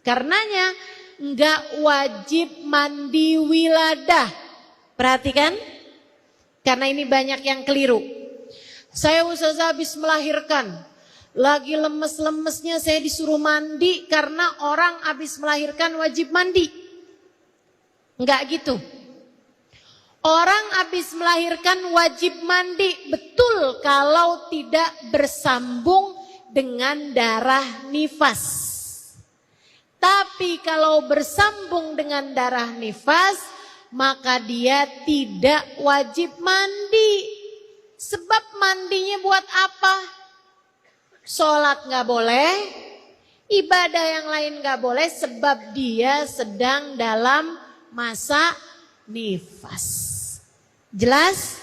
Karenanya enggak wajib mandi wiladah. Perhatikan, karena ini banyak yang keliru. Saya Ustazah habis melahirkan, lagi lemes-lemesnya saya disuruh mandi karena orang habis melahirkan wajib mandi. Enggak gitu. Orang habis melahirkan wajib mandi, betul kalau tidak bersambung dengan darah nifas. Tapi kalau bersambung dengan darah nifas, maka dia tidak wajib mandi. Sebab mandinya buat apa? Sholat gak boleh, ibadah yang lain gak boleh sebab dia sedang dalam masa nifas. Jelas?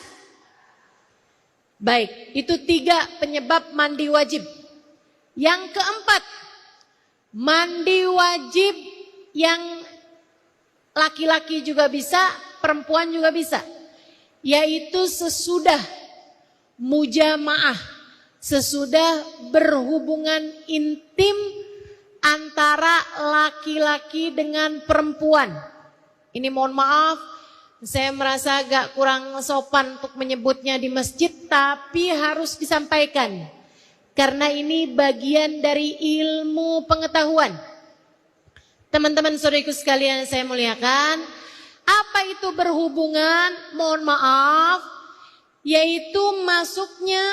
Baik, itu 3 penyebab mandi wajib. Yang keempat, mandi wajib yang laki-laki juga bisa, perempuan juga bisa. Yaitu sesudah mujamaah, sesudah berhubungan intim antara laki-laki dengan perempuan. Ini mohon maaf, saya merasa agak kurang sopan untuk menyebutnya di masjid, tapi harus disampaikan. Karena ini bagian dari ilmu pengetahuan. Teman-teman saudariku sekalian saya muliakan, apa itu berhubungan? Mohon maaf, yaitu masuknya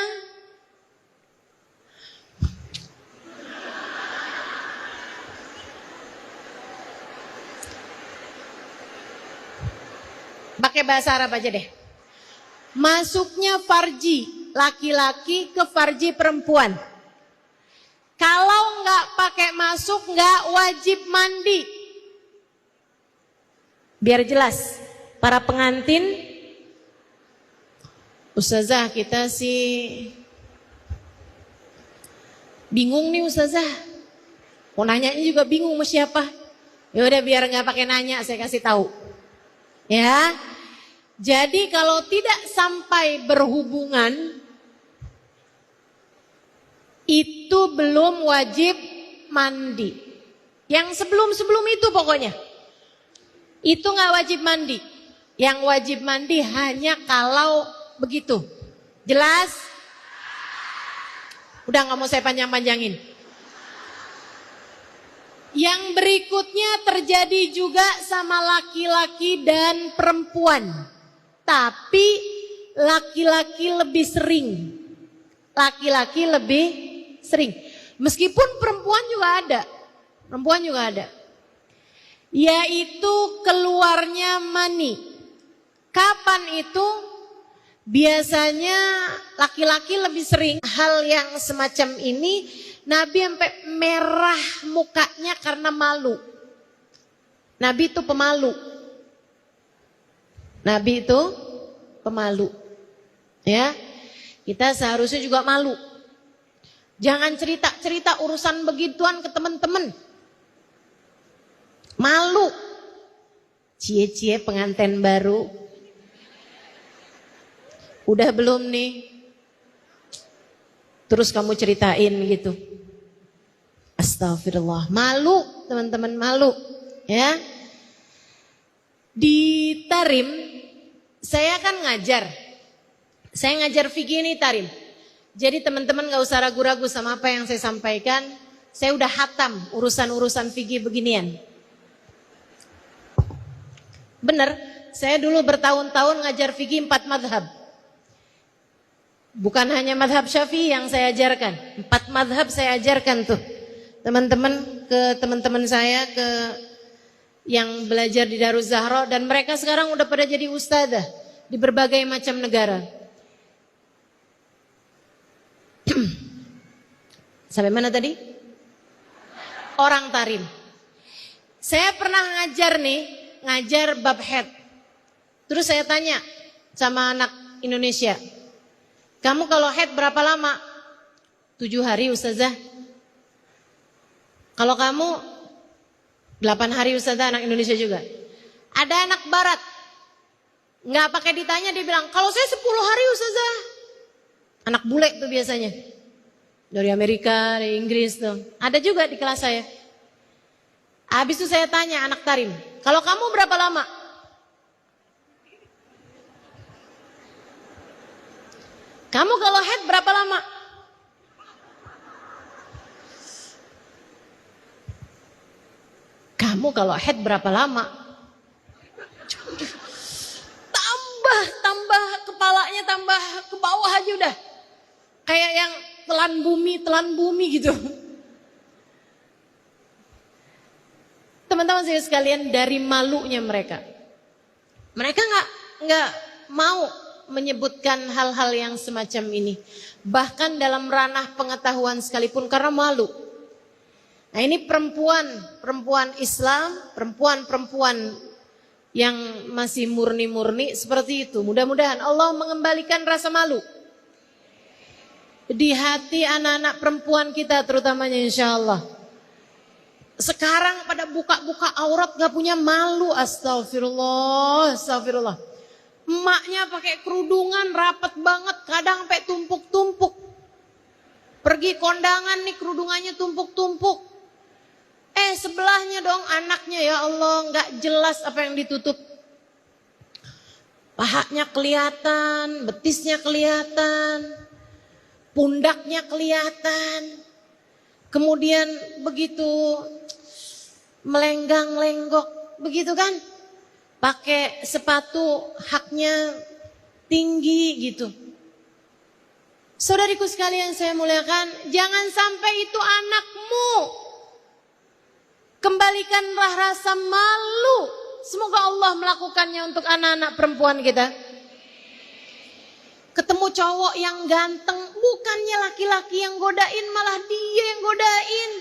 pakai bahasa Arab aja deh. Masuknya farji laki-laki ke farji perempuan. Kalau nggak pakai masuk nggak wajib mandi. Biar jelas, para pengantin, Ustazah kita sih bingung nih Ustazah. Mau nanyanya juga bingung mau siapa. Ya udah biar nggak pakai nanya saya kasih tahu. Ya, jadi kalau tidak sampai berhubungan itu belum wajib mandi. Yang sebelum itu pokoknya itu nggak wajib mandi. Yang wajib mandi hanya kalau begitu. Jelas? Udah nggak mau saya panjang-panjangin. Yang berikutnya terjadi juga sama laki-laki dan perempuan. Tapi laki-laki lebih sering. Laki-laki lebih sering. Meskipun perempuan juga ada. Perempuan juga ada. Yaitu keluarnya mani. Kapan itu? Biasanya laki-laki lebih sering hal yang semacam ini. Nabi sampai merah mukanya karena malu. Nabi itu pemalu. Nabi itu pemalu. Ya. Kita seharusnya juga malu. Jangan cerita-cerita urusan begituan ke teman-teman. Malu. Cie-cie pengantin baru. Udah belum nih? Terus kamu ceritain gitu. Astagfirullah. Malu, teman-teman, malu. Ya. Di Tarim, saya kan ngajar. Saya ngajar fikih ini Tarim. Jadi teman-teman gak usah ragu-ragu sama apa yang saya sampaikan. Saya udah hatam urusan-urusan fikih beginian. Bener, saya dulu bertahun-tahun ngajar fikih 4 madhab. Bukan hanya madhab Syafi'i yang saya ajarkan. 4 madhab saya ajarkan tuh. Teman-teman saya, ke yang belajar di Daruz Zahra. Dan mereka sekarang udah pada jadi ustadzah di berbagai macam negara. Sampai mana tadi? Orang Tarim. Saya pernah ngajar bab haid. Terus saya tanya sama anak Indonesia. Kamu kalau haid berapa lama? 7 hari ustazah. Kalau kamu 8 hari ustazah, anak Indonesia juga. Ada anak barat. Nggak pakai ditanya dia bilang, kalau saya 10 hari ustazah. Anak bule tuh biasanya. Dari Amerika, dari Inggris tuh. Ada juga di kelas saya. Habis itu saya tanya anak Tarim, kalau kamu berapa lama? Kamu kalau haid berapa lama? Kamu kalau haid berapa lama? Tambah kepalanya tambah ke bawah aja udah. Kayak yang telan bumi gitu. Teman-teman saya sekalian, dari malunya mereka. Mereka nggak mau menyebutkan hal-hal yang semacam ini. Bahkan dalam ranah pengetahuan sekalipun karena malu. Nah ini perempuan Islam, perempuan yang masih murni-murni seperti itu. Mudah-mudahan Allah mengembalikan rasa malu di hati anak-anak perempuan kita terutamanya insya Allah. Sekarang pada buka-buka aurat gak punya malu. Astagfirullah. Emaknya pakai kerudungan rapet banget, kadang sampai tumpuk-tumpuk. Pergi kondangan nih kerudungannya tumpuk-tumpuk. Sebelahnya dong anaknya, ya Allah, gak jelas apa yang ditutup. Pahanya kelihatan, betisnya kelihatan, pundaknya kelihatan. Kemudian begitu melenggang-lenggok, begitu kan? Pakai sepatu haknya tinggi gitu. Saudariku sekalian saya muliakan, jangan sampai itu anakmu. Kembalikanlah rasa malu. Semoga Allah melakukannya untuk anak-anak perempuan kita. Ketemu cowok yang ganteng, bukannya laki-laki yang godain, malah dia yang godain.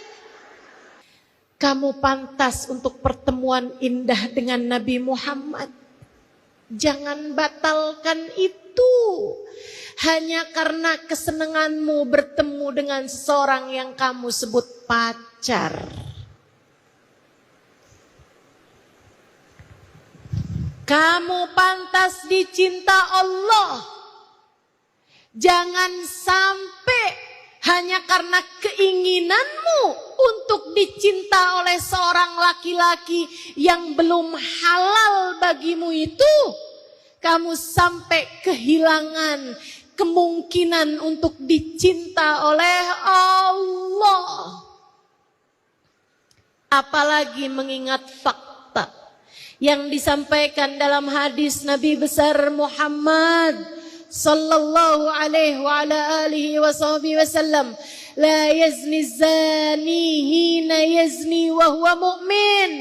Kamu pantas untuk pertemuan indah dengan Nabi Muhammad. Jangan batalkan itu hanya karena kesenanganmu bertemu dengan seseorang yang kamu sebut pacar. Kamu pantas dicinta Allah. Jangan sampai hanya karena keinginanmu untuk dicinta oleh seorang laki-laki yang belum halal bagimu itu, kamu sampai kehilangan kemungkinan untuk dicinta oleh Allah. Apalagi mengingat fakta yang disampaikan dalam hadis Nabi besar Muhammad sallallahu alaihi wa ala alihi wasallam, la yazni zani hina yazni wa huwa mu'min.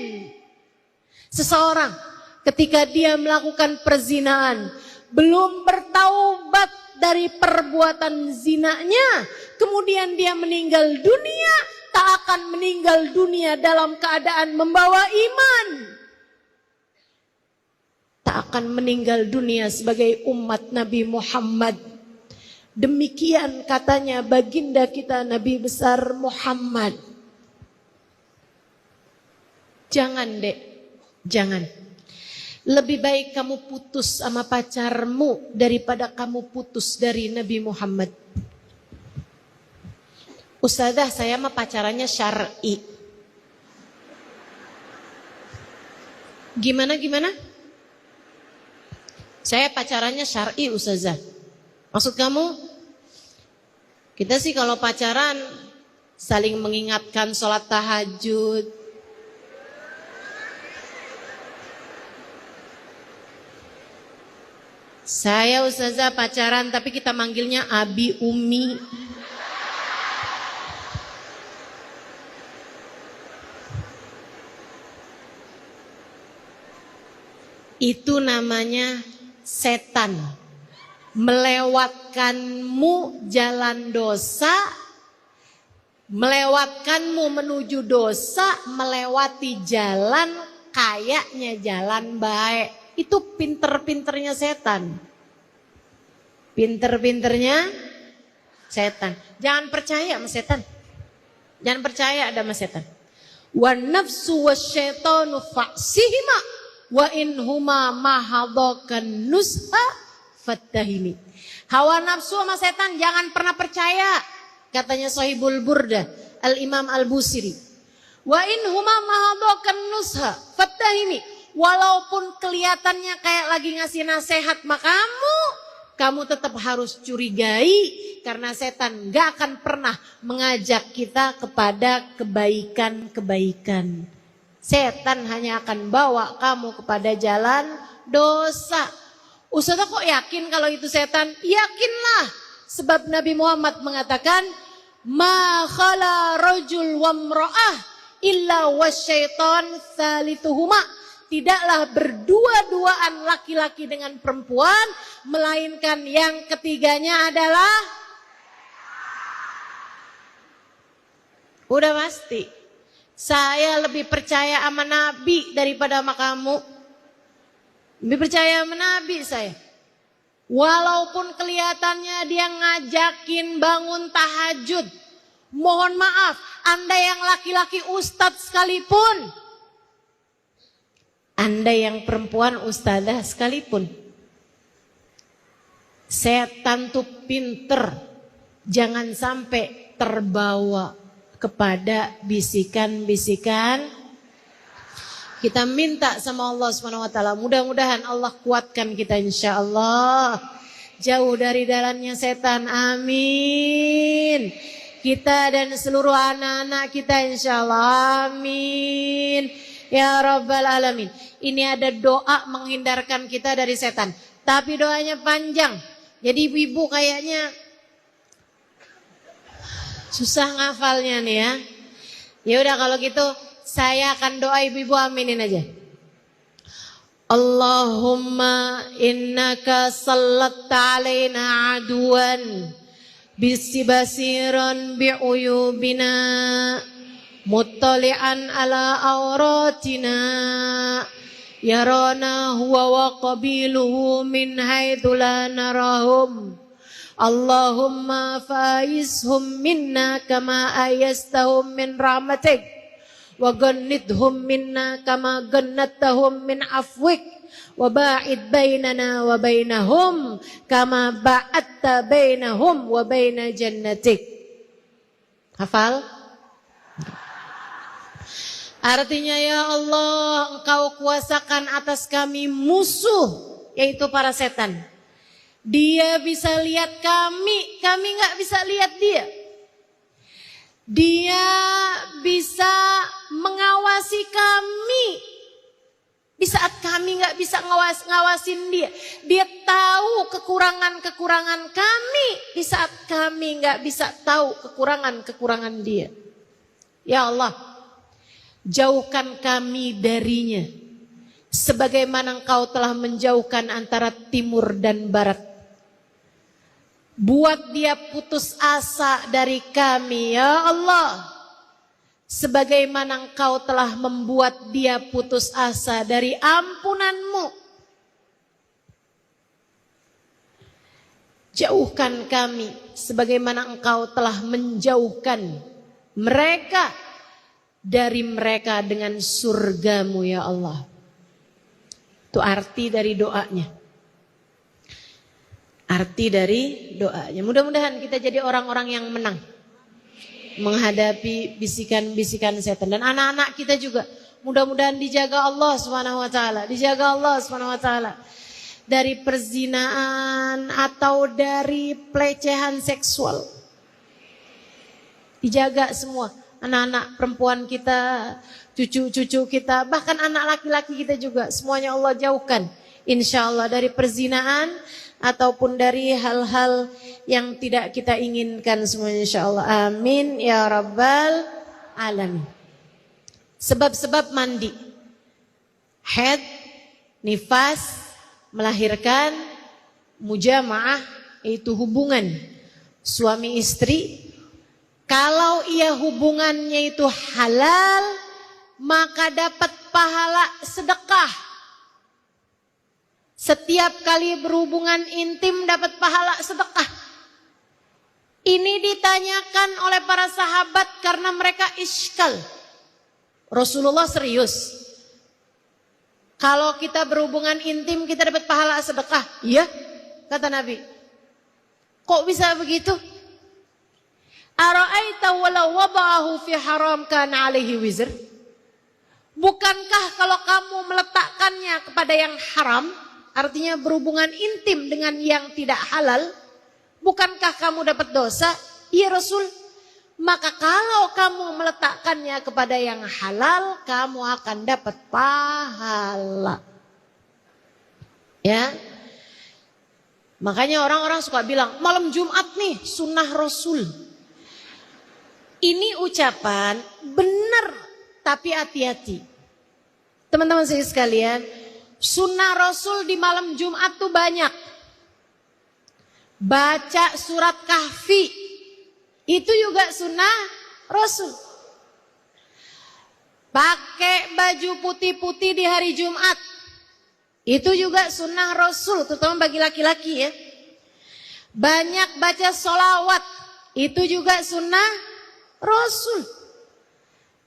Seseorang ketika dia melakukan perzinaan, belum bertaubat dari perbuatan zinanya, kemudian dia meninggal dunia, tak akan meninggal dunia dalam keadaan membawa iman. Tak akan meninggal dunia sebagai umat Nabi Muhammad. Demikian katanya baginda kita Nabi besar Muhammad. Jangan dek, jangan. Lebih baik kamu putus sama pacarmu daripada kamu putus dari Nabi Muhammad. Ustazah, saya mah pacarannya syar'i. Gimana? Saya pacarannya syar'i, Ustazah. Maksud kamu? Kita sih kalau pacaran saling mengingatkan sholat tahajud. Saya Ustazah pacaran tapi kita manggilnya Abi Umi. Itu namanya setan melewatkanmu jalan dosa, melewatkanmu menuju dosa, melewati jalan kayaknya jalan baik. Itu pinter-pinternya setan. Pinter-pinternya setan. Jangan percaya sama setan. Jangan percaya ada sama setan. Wa nafsu wasyaitanu fa'sihima wa in huma mahadhakan nusha fattahimi. Hawa nafsu sama setan jangan pernah percaya. Katanya Sahibul Burda Al-Imam Al-Busiri. Wa in huma mahadhakan nusha fattahimi. Walaupun kelihatannya kayak lagi ngasih nasihat sama kamu tetap harus curigai. Karena setan gak akan pernah mengajak kita kepada kebaikan-kebaikan. Setan hanya akan bawa kamu kepada jalan dosa. Ustazah kok yakin kalau itu setan? Yakinlah. Sebab Nabi Muhammad mengatakan, ma khala rajul wamra'ah illa wasyaitan tsalituhuma. Tidaklah berdua-duaan laki-laki dengan perempuan, melainkan yang ketiganya adalah udah pasti. Saya lebih percaya sama Nabi daripada sama kamu. Lebih percaya sama Nabi saya. Walaupun kelihatannya dia ngajakin bangun tahajud. Mohon maaf, Anda yang laki-laki ustadz sekalipun, Anda yang perempuan ustazah sekalipun, setan tuh pinter. Jangan sampai terbawa kepada bisikan-bisikan. Kita minta sama Allah SWT, mudah-mudahan Allah kuatkan kita insyaallah. Jauh dari dalamnya setan, amin. Kita dan seluruh anak-anak kita insyaallah, amin. Ya Rabbal Alamin. Ini ada doa menghindarkan kita dari setan. Tapi doanya panjang. Jadi ibu kayaknya susah ngafalnya nih ya. Ya udah kalau gitu saya akan doa ibu-ibu, aminin aja. Allahumma innaka sallatta alaina aduan bisibasiran bi'uyubina muttali'an ala auratina yarana huwa wa qabiluhu min haitsu la narahum. Allahumma faizhum minna kama ayastahum min rahmatik wa gannidhum minna kama gannattahum min afwik wa ba'id bainana wa bainahum kama ba'adta bainahum wa baina jannatik. Hafal? Artinya ya Allah, Engkau kuasakan atas kami musuh, yaitu para setan. Dia bisa lihat kami nggak bisa lihat dia. Dia bisa mengawasi kami di saat kami nggak bisa ngawasin dia. Dia tahu kekurangan-kekurangan kami di saat kami nggak bisa tahu kekurangan-kekurangan dia. Ya Allah, jauhkan kami darinya, sebagaimana Engkau telah menjauhkan antara timur dan barat. Buat dia putus asa dari kami, ya Allah, sebagaimana Engkau telah membuat dia putus asa dari ampunan-Mu. Jauhkan kami sebagaimana Engkau telah menjauhkan mereka dari mereka dengan surga-Mu, ya Allah. Itu arti dari doanya. Arti dari doanya. Mudah-mudahan kita jadi orang-orang yang menang menghadapi bisikan-bisikan setan. Dan anak-anak kita juga mudah-mudahan dijaga Allah Subhanahu wa taala, dijaga Allah Subhanahu wa taala dari perzinaan atau dari pelecehan seksual. Dijaga semua anak-anak perempuan kita, cucu-cucu kita, bahkan anak laki-laki kita juga, semuanya Allah jauhkan insyaallah dari perzinaan ataupun dari hal-hal yang tidak kita inginkan semuanya insyaallah. Amin ya rabbal alamin. Sebab-sebab mandi: haid, nifas, melahirkan, mujamaah, yaitu hubungan suami istri. Kalau ia hubungannya itu halal, maka dapat pahala sedekah. Setiap kali berhubungan intim dapat pahala sedekah. Ini ditanyakan oleh para sahabat karena mereka iskal. Rasulullah serius. Kalau kita berhubungan intim kita dapat pahala sedekah? Iya, kata Nabi. Kok bisa begitu? Ara'aita walau wada'ahu fi haram kana alaihi wizr? Bukankah kalau kamu meletakkannya kepada yang haram, artinya berhubungan intim dengan yang tidak halal, bukankah kamu dapat dosa? Iya Rasul. Maka kalau kamu meletakkannya kepada yang halal, kamu akan dapat pahala. Ya. Makanya orang-orang suka bilang, malam Jumat nih sunnah Rasul. Ini ucapan benar, tapi hati-hati. Teman-teman saya sekalian, sunnah Rasul di malam Jumat tuh banyak. Baca surat Kahfi, itu juga sunnah Rasul. Pakai baju putih-putih di hari Jumat, itu juga sunnah Rasul, terutama bagi laki-laki ya. Banyak baca sholawat, itu juga sunnah Rasul.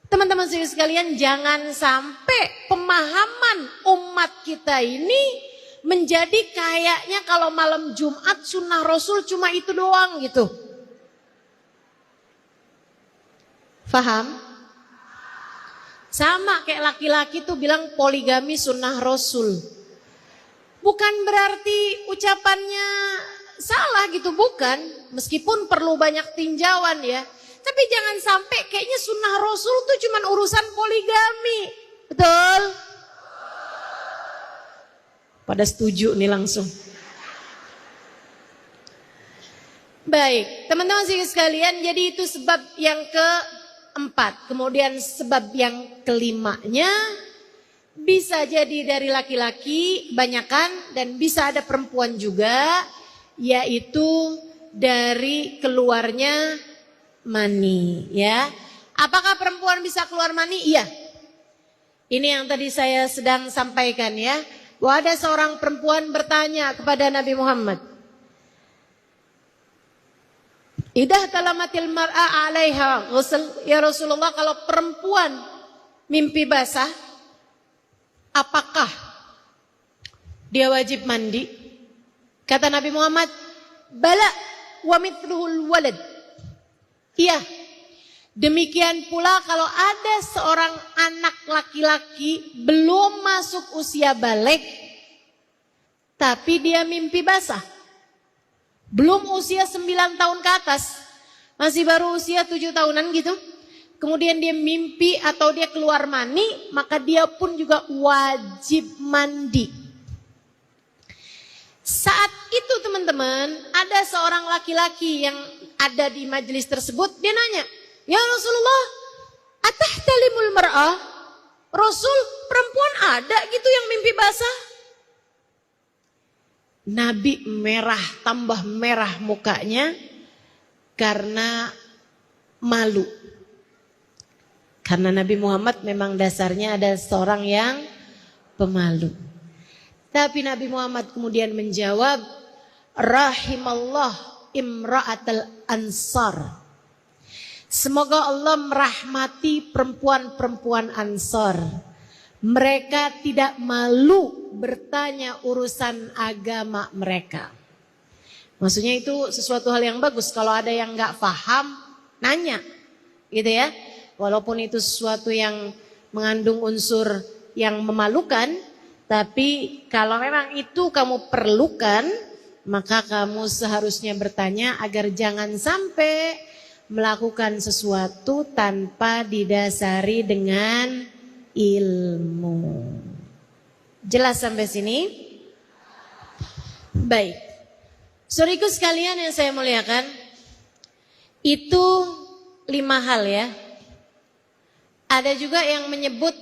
Teman-teman sekalian, jangan sampai pemahaman umat kita ini menjadi kayaknya kalau malam Jumat sunnah Rasul cuma itu doang gitu. Faham? Sama kayak laki-laki tuh bilang poligami sunnah Rasul. Bukan berarti ucapannya salah gitu, bukan. Meskipun perlu banyak tinjauan ya. Tapi jangan sampai kayaknya sunnah Rasul tuh cuma urusan poligami. Betul? Pada setuju nih langsung. Baik, teman-teman sekalian, jadi itu sebab yang keempat. Kemudian sebab yang kelimanya, bisa jadi dari laki-laki banyakan dan bisa ada perempuan juga, yaitu dari keluarnya mani, ya. Apakah perempuan bisa keluar mani? Iya. Ini yang tadi saya sedang sampaikan ya. Bahwa ada seorang perempuan bertanya kepada Nabi Muhammad, "Idah talamatil mar'a 'alaiha ghusl?" Ya Rasulullah, kalau perempuan mimpi basah, apakah dia wajib mandi? Kata Nabi Muhammad, "Bala wa mithluhul walad." Iya, demikian pula kalau ada seorang anak laki-laki belum masuk usia balik, tapi dia mimpi basah. Belum usia 9 tahun ke atas, masih baru usia 7 tahunan gitu. Kemudian dia mimpi atau dia keluar mani, maka dia pun juga wajib mandi. Saat itu teman-teman, ada seorang laki-laki yang ada di majelis tersebut, dia nanya, "Ya Rasulullah, atahtalimul mar'ah?" Rasul, perempuan ada gitu yang mimpi basah? Nabi merah, tambah merah mukanya karena malu. Karena Nabi Muhammad memang dasarnya ada seorang yang pemalu. Tapi Nabi Muhammad kemudian menjawab, rahimallah imra'atal ansar. Semoga Allah merahmati perempuan-perempuan Ansar. Mereka tidak malu bertanya urusan agama mereka. Maksudnya itu sesuatu hal yang bagus. Kalau ada yang gak paham, nanya. Gitu ya. Walaupun itu sesuatu yang mengandung unsur yang memalukan. Tapi kalau memang itu kamu perlukan, maka kamu seharusnya bertanya agar jangan sampai melakukan sesuatu tanpa didasari dengan ilmu. Jelas sampai sini? Baik. Saudaraku sekalian yang saya muliakan, itu 5 hal ya. Ada juga yang menyebut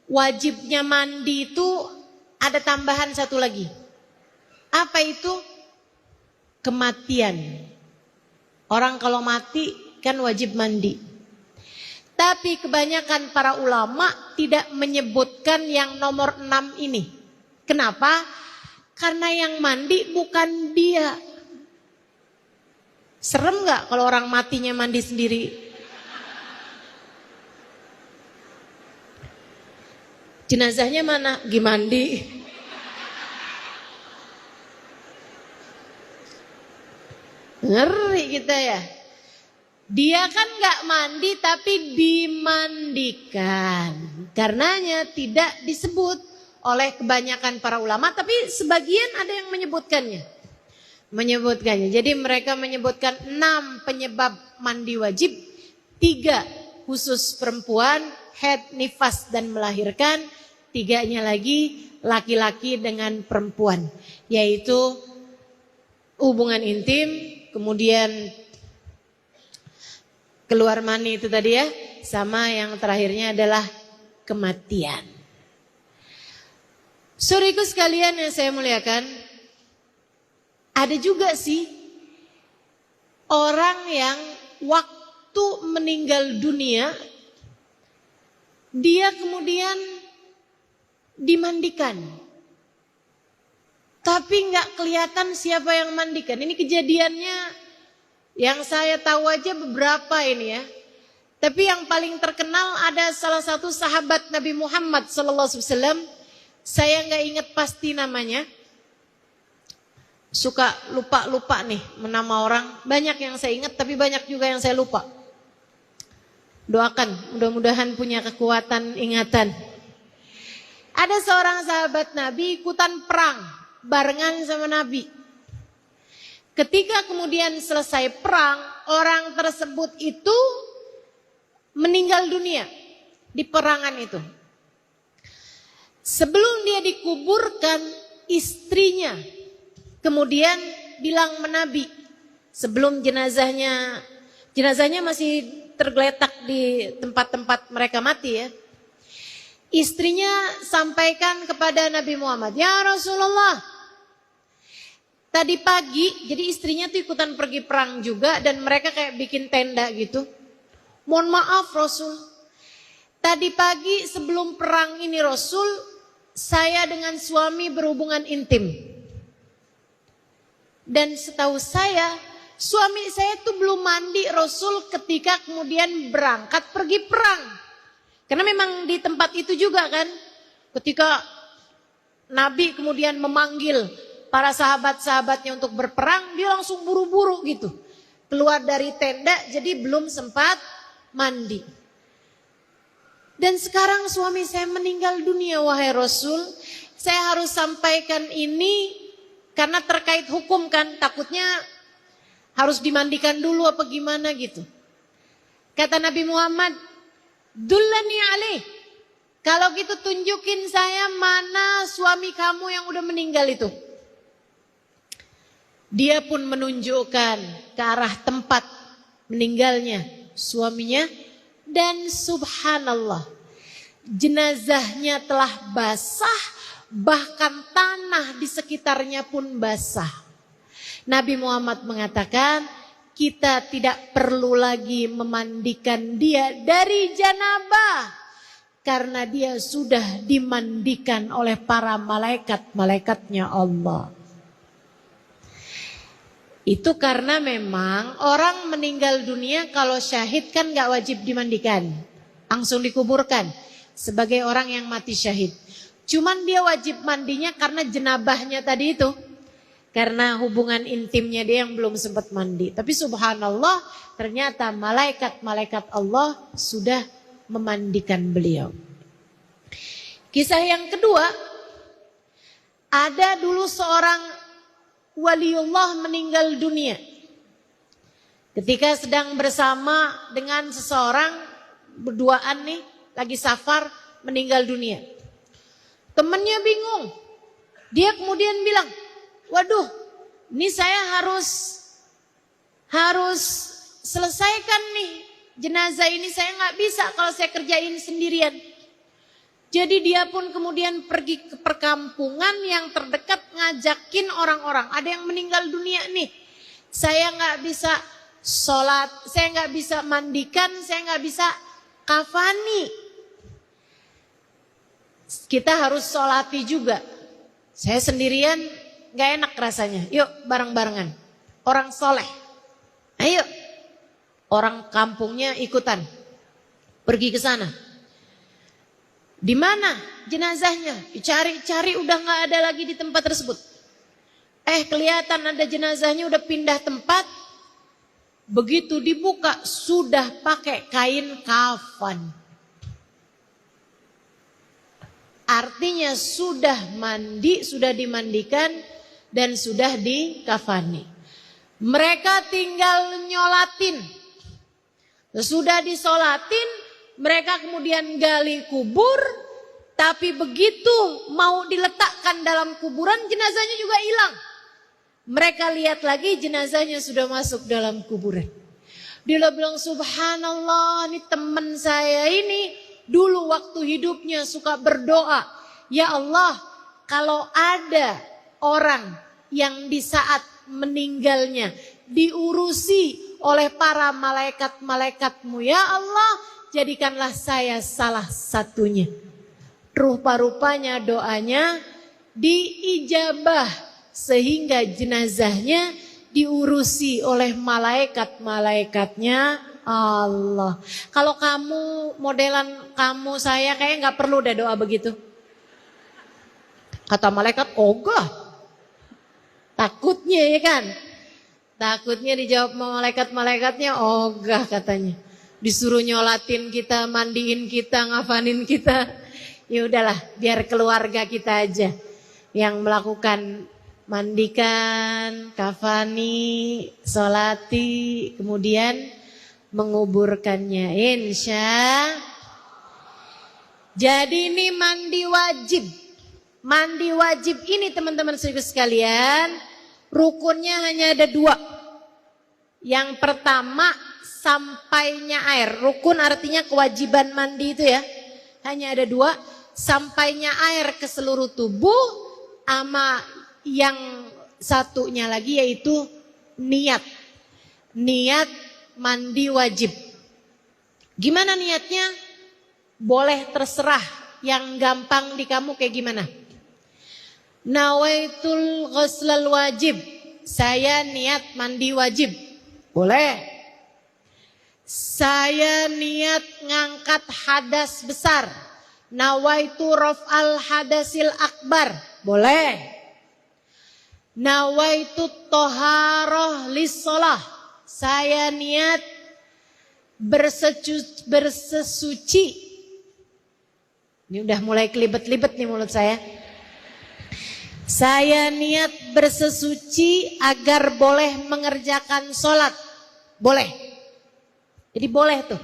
wajibnya mandi itu ada tambahan satu lagi. Apa itu? Kematian. Orang kalau mati kan wajib mandi. Tapi kebanyakan para ulama tidak menyebutkan yang nomor 6 ini. Kenapa? Karena yang mandi bukan dia. Serem gak kalau orang matinya mandi sendiri? Jenazahnya mana? Gimandi. Ngeri kita ya. Dia kan gak mandi tapi dimandikan. Karenanya tidak disebut oleh kebanyakan para ulama. Tapi sebagian ada yang menyebutkannya. Jadi mereka menyebutkan 6 penyebab mandi wajib. 3 khusus perempuan, haid, nifas dan melahirkan. 3-nya lagi laki-laki dengan perempuan. Yaitu hubungan intim. Kemudian keluar mani itu tadi ya. Sama yang terakhirnya adalah kematian. Saudaraku sekalian yang saya muliakan. Ada juga sih orang yang waktu meninggal dunia. Dia kemudian dimandikan. Tapi nggak kelihatan siapa yang mandikan. Ini kejadiannya yang saya tahu aja beberapa ini ya. Tapi yang paling terkenal ada salah satu sahabat Nabi Muhammad SAW. Saya nggak ingat pasti namanya. Suka lupa-lupa nih nama orang. Banyak yang saya ingat tapi banyak juga yang saya lupa. Doakan mudah-mudahan punya kekuatan ingatan. Ada seorang sahabat Nabi ikutan perang. Barengan sama Nabi. Ketika kemudian selesai perang, orang tersebut itu meninggal dunia di perangan itu. Sebelum dia dikuburkan, istrinya kemudian bilang sama Nabi, sebelum jenazahnya masih tergeletak di tempat-tempat mereka mati ya. Istrinya sampaikan kepada Nabi Muhammad, "Ya Rasulullah, tadi pagi," jadi istrinya tuh ikutan pergi perang juga dan mereka kayak bikin tenda gitu. "Mohon maaf Rasul, tadi pagi sebelum perang ini Rasul, saya dengan suami berhubungan intim. Dan setahu saya, suami saya tuh belum mandi Rasul ketika kemudian berangkat pergi perang." Karena memang di tempat itu juga kan, ketika Nabi kemudian memanggil para sahabat-sahabatnya untuk berperang, dia langsung buru-buru gitu. Keluar dari tenda, jadi belum sempat mandi. Dan sekarang suami saya meninggal dunia, wahai Rasul. Saya harus sampaikan ini karena terkait hukum kan, takutnya Harus dimandikan dulu apa gimana gitu. Kata Nabi Muhammad, dullani alaih. Kalau gitu tunjukin saya mana suami kamu yang udah meninggal itu. Dia pun menunjukkan ke arah tempat meninggalnya suaminya. Dan subhanallah, jenazahnya telah basah, bahkan tanah di sekitarnya pun basah. Nabi Muhammad mengatakan, kita tidak perlu lagi memandikan dia dari janabah. Karena dia sudah dimandikan oleh para malaikat-malaikatnya Allah. Itu karena memang orang meninggal dunia kalau syahid kan gak wajib dimandikan. Langsung dikuburkan sebagai orang yang mati syahid. Cuman dia wajib mandinya karena jenabahnya tadi itu. Karena hubungan intimnya dia yang belum sempat mandi. Tapi subhanallah ternyata malaikat-malaikat Allah sudah memandikan beliau. Kisah yang kedua, ada dulu seorang waliullah meninggal dunia. Ketika sedang bersama dengan seseorang, berduaan nih, lagi safar, meninggal dunia. Temannya bingung. Dia kemudian bilang, waduh, ini saya harus selesaikan nih jenazah ini, saya nggak bisa kalau saya kerjain sendirian. Jadi dia pun kemudian pergi ke perkampungan yang terdekat ngajakin orang-orang. Ada yang meninggal dunia nih. Saya nggak bisa sholat, saya nggak bisa mandikan, saya nggak bisa kafani. Kita harus sholati juga. Saya sendirian nggak enak rasanya. Yuk bareng-barengan. Orang soleh. Ayo. Orang kampungnya ikutan. Pergi ke sana. Di mana jenazahnya? Dicari-cari udah nggak ada lagi di tempat tersebut. Kelihatan ada jenazahnya udah pindah tempat. Begitu dibuka sudah pakai kain kafan. Artinya sudah mandi, sudah dimandikan dan sudah dikafani. Mereka tinggal nyolatin. Sudah disolatin. Mereka kemudian gali kubur, tapi begitu mau diletakkan dalam kuburan, jenazahnya juga hilang. Mereka lihat lagi jenazahnya sudah masuk dalam kuburan. Dia bilang, subhanallah, ini teman saya ini dulu waktu hidupnya suka berdoa. Ya Allah, kalau ada orang yang di saat meninggalnya diurusi oleh para malaikat-malaikatmu, ya Allah, jadikanlah saya salah satunya. Rupa-rupanya doanya diijabah sehingga jenazahnya diurusi oleh malaikat-malaikatnya Allah. Kalau kamu modelan kamu saya kayak nggak perlu deh doa begitu. Kata malaikat, ogah. Takutnya ya kan. Takutnya dijawab malaikat-malaikatnya ogah katanya. Disuruh nyolatin kita, mandiin kita, ngafanin kita. Ya udahlah, biar keluarga kita aja yang melakukan mandikan, kafani, sholati, kemudian menguburkannya. Insya. Jadi ini mandi wajib. Mandi wajib ini teman-teman sekalian, rukunnya hanya ada 2. Yang pertama, sampainya air. Rukun artinya kewajiban mandi itu ya. Hanya ada 2. Sampainya air ke seluruh tubuh. Sama yang satunya lagi yaitu niat. Niat mandi wajib. Gimana niatnya? Boleh terserah. Yang gampang di kamu kayak gimana? Nawaitul ghuslal wajib. Saya niat mandi wajib. Boleh. Saya niat ngangkat hadas besar. Nawaitu raf'al hadasil akbar. Boleh. Nawaitu toharoh lissolah. Saya niat bersesuci. Ini udah mulai kelibet-libet nih mulut saya. Saya niat bersesuci agar boleh mengerjakan sholat. Boleh. Jadi boleh tuh.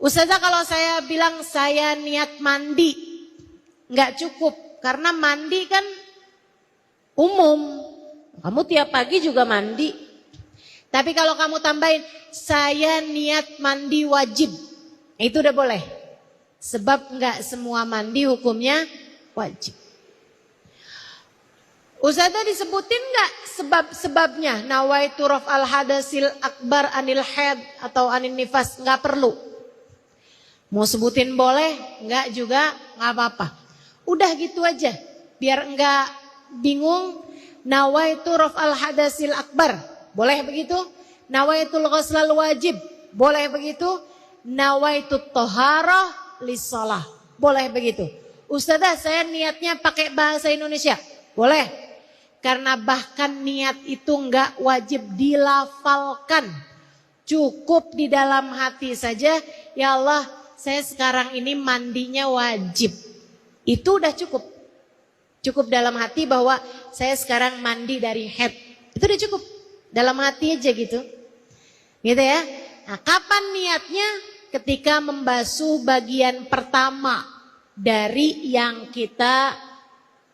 Ustazah kalau saya bilang saya niat mandi, nggak cukup. Karena mandi kan umum. Kamu tiap pagi juga mandi. Tapi kalau kamu tambahin, saya niat mandi wajib. Itu udah boleh. Sebab nggak semua mandi hukumnya wajib. Ustazah disebutin nggak sebab-sebabnya? Nawaitu raf'al hadasil akbar anil haid atau anil nifas, nggak perlu. Mau sebutin boleh, nggak juga nggak apa-apa. Udah gitu aja, biar nggak bingung. Nawaitu raf'al hadasil akbar, boleh begitu? Nawaitul ghuslal wajib, boleh begitu? Nawaitu toharah lissalah, boleh begitu? Ustazah saya niatnya pakai bahasa Indonesia, boleh. Karena bahkan niat itu enggak wajib dilafalkan. Cukup di dalam hati saja, ya Allah saya sekarang ini mandinya wajib. Itu udah cukup. Cukup dalam hati bahwa saya sekarang mandi dari haid. Itu udah cukup. Dalam hati aja gitu. Gitu ya. Nah, kapan niatnya? Ketika membasuh bagian pertama dari yang kita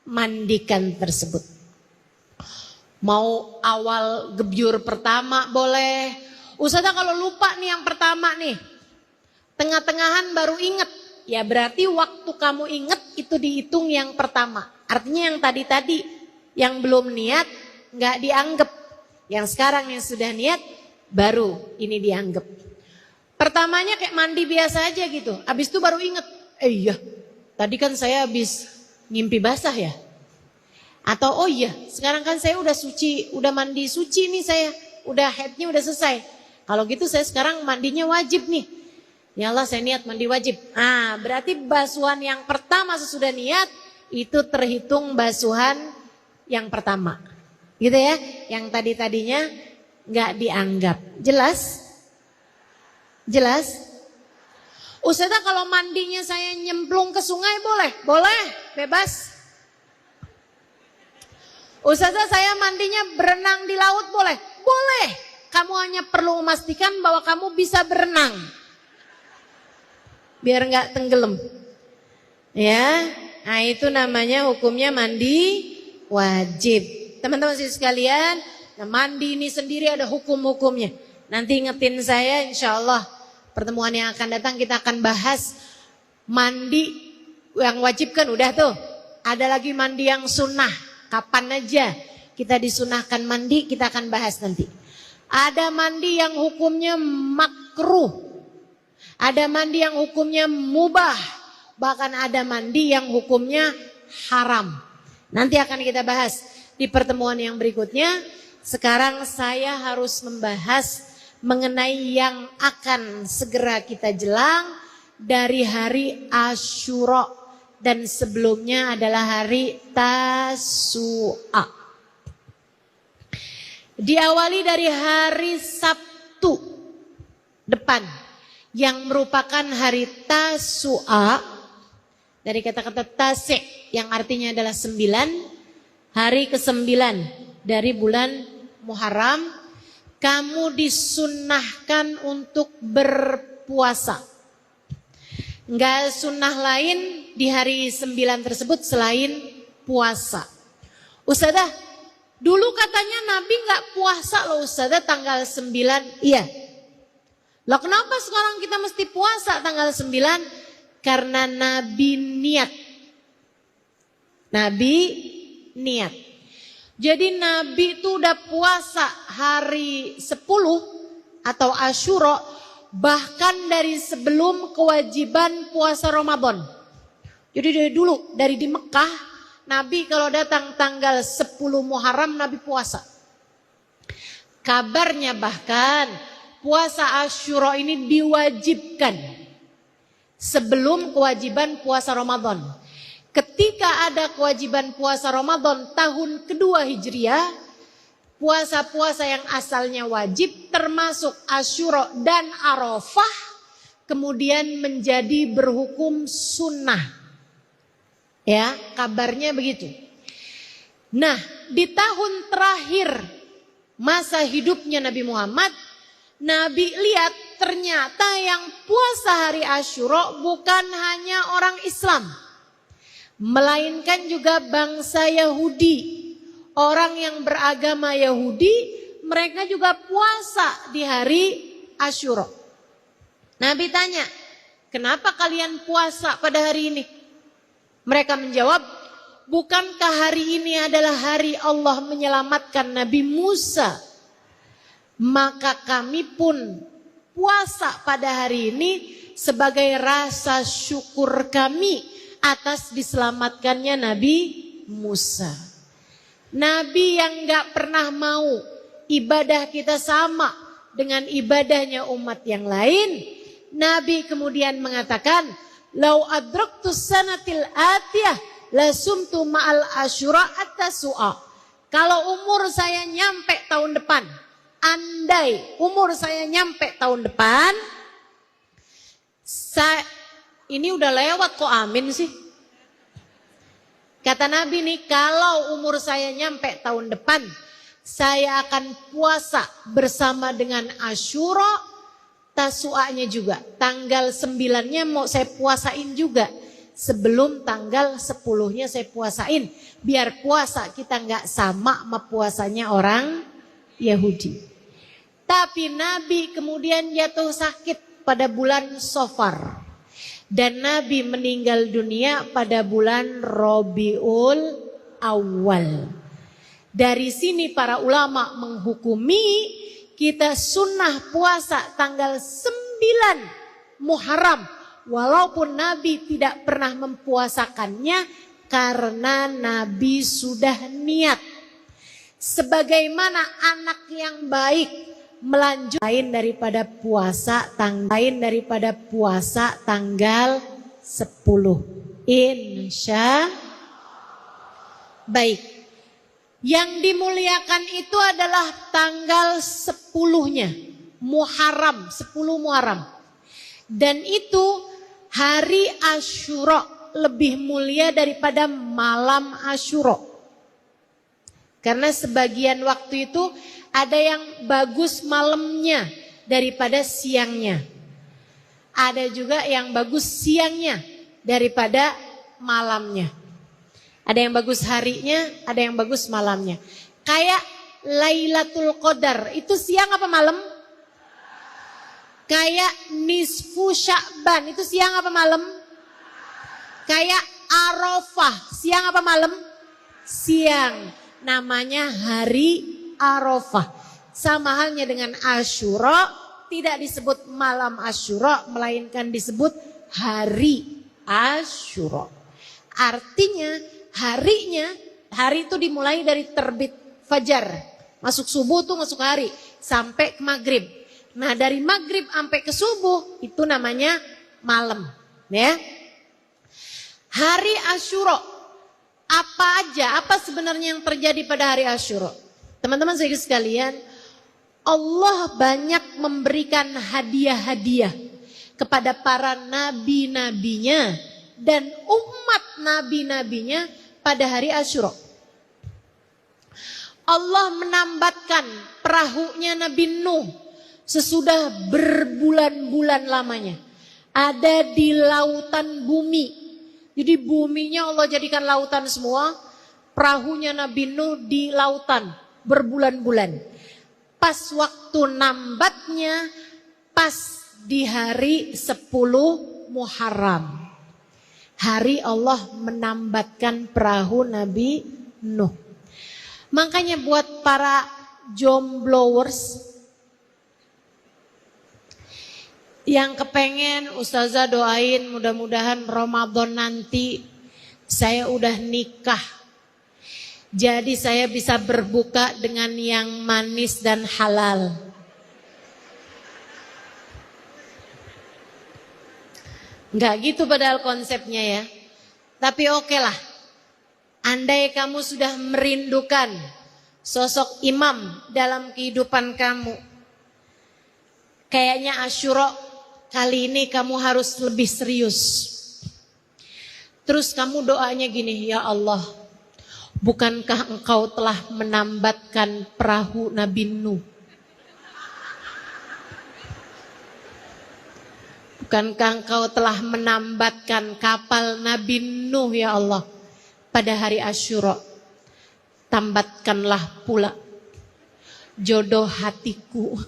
mandikan tersebut. Mau awal gebyur pertama boleh. Ustazah kalau lupa nih yang pertama nih. Tengah-tengahan baru inget. Ya berarti waktu kamu inget itu dihitung yang pertama. Artinya yang tadi-tadi yang belum niat nggak dianggap. Yang sekarang yang sudah niat baru ini dianggap. Pertamanya kayak mandi biasa aja gitu. Habis itu baru inget. Iya tadi kan saya habis ngimpi basah ya. Atau oh iya sekarang kan saya udah suci, udah mandi suci nih saya, udah haidnya udah selesai. Kalau gitu saya sekarang mandinya wajib nih. Ya Allah saya niat mandi wajib. Ah berarti basuhan yang pertama sesudah niat itu terhitung basuhan yang pertama. Gitu ya, yang tadi-tadinya nggak dianggap. Jelas? Jelas? Ustazah kalau mandinya saya nyemplung ke sungai boleh? Boleh, bebas. Ustazah saya mandinya berenang di laut boleh? Boleh. Kamu hanya perlu memastikan bahwa kamu bisa berenang. Biar nggak tenggelam. Ya, nah itu namanya hukumnya mandi wajib. Teman-teman sekalian, nah mandi ini sendiri ada hukum-hukumnya. Nanti ingetin saya insya Allah pertemuan yang akan datang kita akan bahas mandi yang wajib kan udah tuh. Ada lagi mandi yang sunnah. Kapan aja kita disunahkan mandi kita akan bahas nanti. Ada mandi yang hukumnya makruh. Ada mandi yang hukumnya mubah. Bahkan ada mandi yang hukumnya haram. Nanti akan kita bahas di pertemuan yang berikutnya. Sekarang saya harus membahas mengenai yang akan segera kita jelang dari hari Asyura. Dan sebelumnya adalah hari Tasu'a. Diawali dari hari Sabtu depan yang merupakan hari Tasu'a. Dari kata-kata Tasi' yang artinya adalah 9. Hari ke-9 dari bulan Muharram. Kamu disunnahkan untuk berpuasa. Enggak sunnah lain di hari 9 tersebut selain puasa. Ustazah, dulu katanya Nabi enggak puasa loh Ustazah tanggal 9. Iya. Loh kenapa sekarang kita mesti puasa tanggal 9? Karena Nabi niat. Nabi niat. Jadi Nabi itu udah puasa hari 10 atau Asyura. Bahkan dari sebelum kewajiban puasa Ramadan. Jadi dari dulu, dari di Mekah, Nabi kalau datang tanggal 10 Muharram, Nabi puasa. Kabarnya bahkan puasa Asyura ini diwajibkan sebelum kewajiban puasa Ramadan. Ketika ada kewajiban puasa Ramadan tahun kedua Hijriah, puasa-puasa yang asalnya wajib termasuk Asyura dan Arafah kemudian menjadi berhukum sunnah. Ya, kabarnya begitu. Nah, di tahun terakhir masa hidupnya Nabi Muhammad, Nabi lihat ternyata yang puasa hari Asyura bukan hanya orang Islam, melainkan juga bangsa Yahudi. Orang yang beragama Yahudi, mereka juga puasa di hari Asyura. Nabi tanya, kenapa kalian puasa pada hari ini? Mereka menjawab, bukankah hari ini adalah hari Allah menyelamatkan Nabi Musa? Maka kami pun puasa pada hari ini sebagai rasa syukur kami atas diselamatkannya Nabi Musa. Nabi yang gak pernah mau ibadah kita sama dengan ibadahnya umat yang lain. Nabi kemudian mengatakan, lau adraktus sanatil atiyah lasumtu ma'al asyura at-tasu'a. Kalau umur saya nyampe tahun depan, andai umur saya nyampe tahun depan, ini udah lewat kok amin sih. Kata Nabi nih, kalau umur saya nyampe tahun depan, saya akan puasa bersama dengan Asyura, Tasu'anya juga. Tanggal 9-nya mau saya puasain juga. Sebelum tanggal 10-nya saya puasain. Biar puasa kita nggak sama puasanya orang Yahudi. Tapi Nabi kemudian jatuh sakit pada bulan Safar. Dan Nabi meninggal dunia pada bulan Rabiul Awal. Dari sini para ulama menghukumi kita sunnah puasa tanggal 9 Muharram. Walaupun Nabi tidak pernah mempuasakannya karena Nabi sudah niat. Sebagaimana anak yang baik melanjut lain daripada puasa tanggal 10. Insya baik. Yang dimuliakan itu adalah tanggal 10-nya Muharram, 10 Muharram. Dan itu hari Asyura lebih mulia daripada malam Asyura. Karena sebagian waktu itu ada yang bagus malamnya daripada siangnya. Ada juga yang bagus siangnya daripada malamnya. Ada yang bagus harinya, ada yang bagus malamnya. Kayak Lailatul Qadar, itu siang apa malam? Kayak Nisfu Sya'ban, itu siang apa malam? Kayak Arafah, siang apa malam? Siang. Namanya hari Arafah. Sama halnya dengan Asyura, tidak disebut malam Asyura, melainkan disebut hari Asyura. Artinya hari itu dimulai dari terbit fajar. Masuk subuh tuh masuk hari sampai ke maghrib. Nah dari maghrib sampai ke subuh itu namanya malam. Ya. Hari Asyura. Apa sebenarnya yang terjadi pada hari Asyura? Teman-teman saya sekalian, Allah banyak memberikan hadiah-hadiah kepada para nabi-nabinya dan umat nabi-nabinya pada hari Asyura. Allah menambatkan perahunya Nabi Nuh sesudah berbulan-bulan lamanya. Ada di lautan bumi. Jadi buminya Allah jadikan lautan semua. Perahunya Nabi Nuh di lautan berbulan-bulan. Pas waktu nambatnya, pas di hari 10 Muharram. Hari Allah menambatkan perahu Nabi Nuh. Makanya buat para jomblowers yang kepengen Ustazah doain mudah-mudahan Ramadan nanti saya udah nikah. Jadi saya bisa berbuka dengan yang manis dan halal. Enggak gitu padahal konsepnya ya. Tapi oke lah. Andai kamu sudah merindukan sosok imam dalam kehidupan kamu. Kayaknya Asyura kali ini kamu harus lebih serius. Terus kamu doanya gini, ya Allah, Bukankah engkau telah menambatkan perahu Nabi Nuh? Bukankah engkau telah menambatkan kapal Nabi Nuh ya Allah pada hari Asyura? Tambatkanlah pula jodoh hatiku.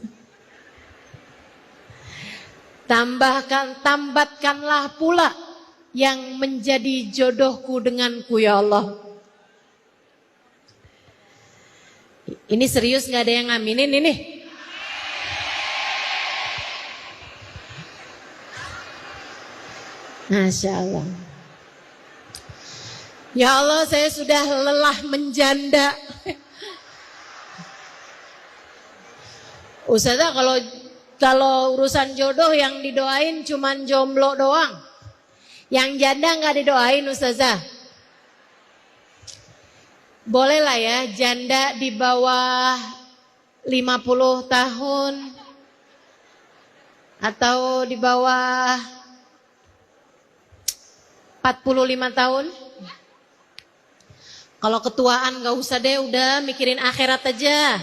Tambatkanlah pula yang menjadi jodohku denganku ya Allah. Ini serius, gak ada yang ngaminin ini? Masya Allah. Ya Allah, saya sudah lelah menjanda. Ustazah, kalau urusan jodoh yang didoain cuman jomblo doang. Yang janda nggak didoain Ustazah. Boleh lah ya, janda di bawah 50 tahun atau di bawah 45 tahun. Kalau ketuaan gak usah deh, udah mikirin akhirat aja.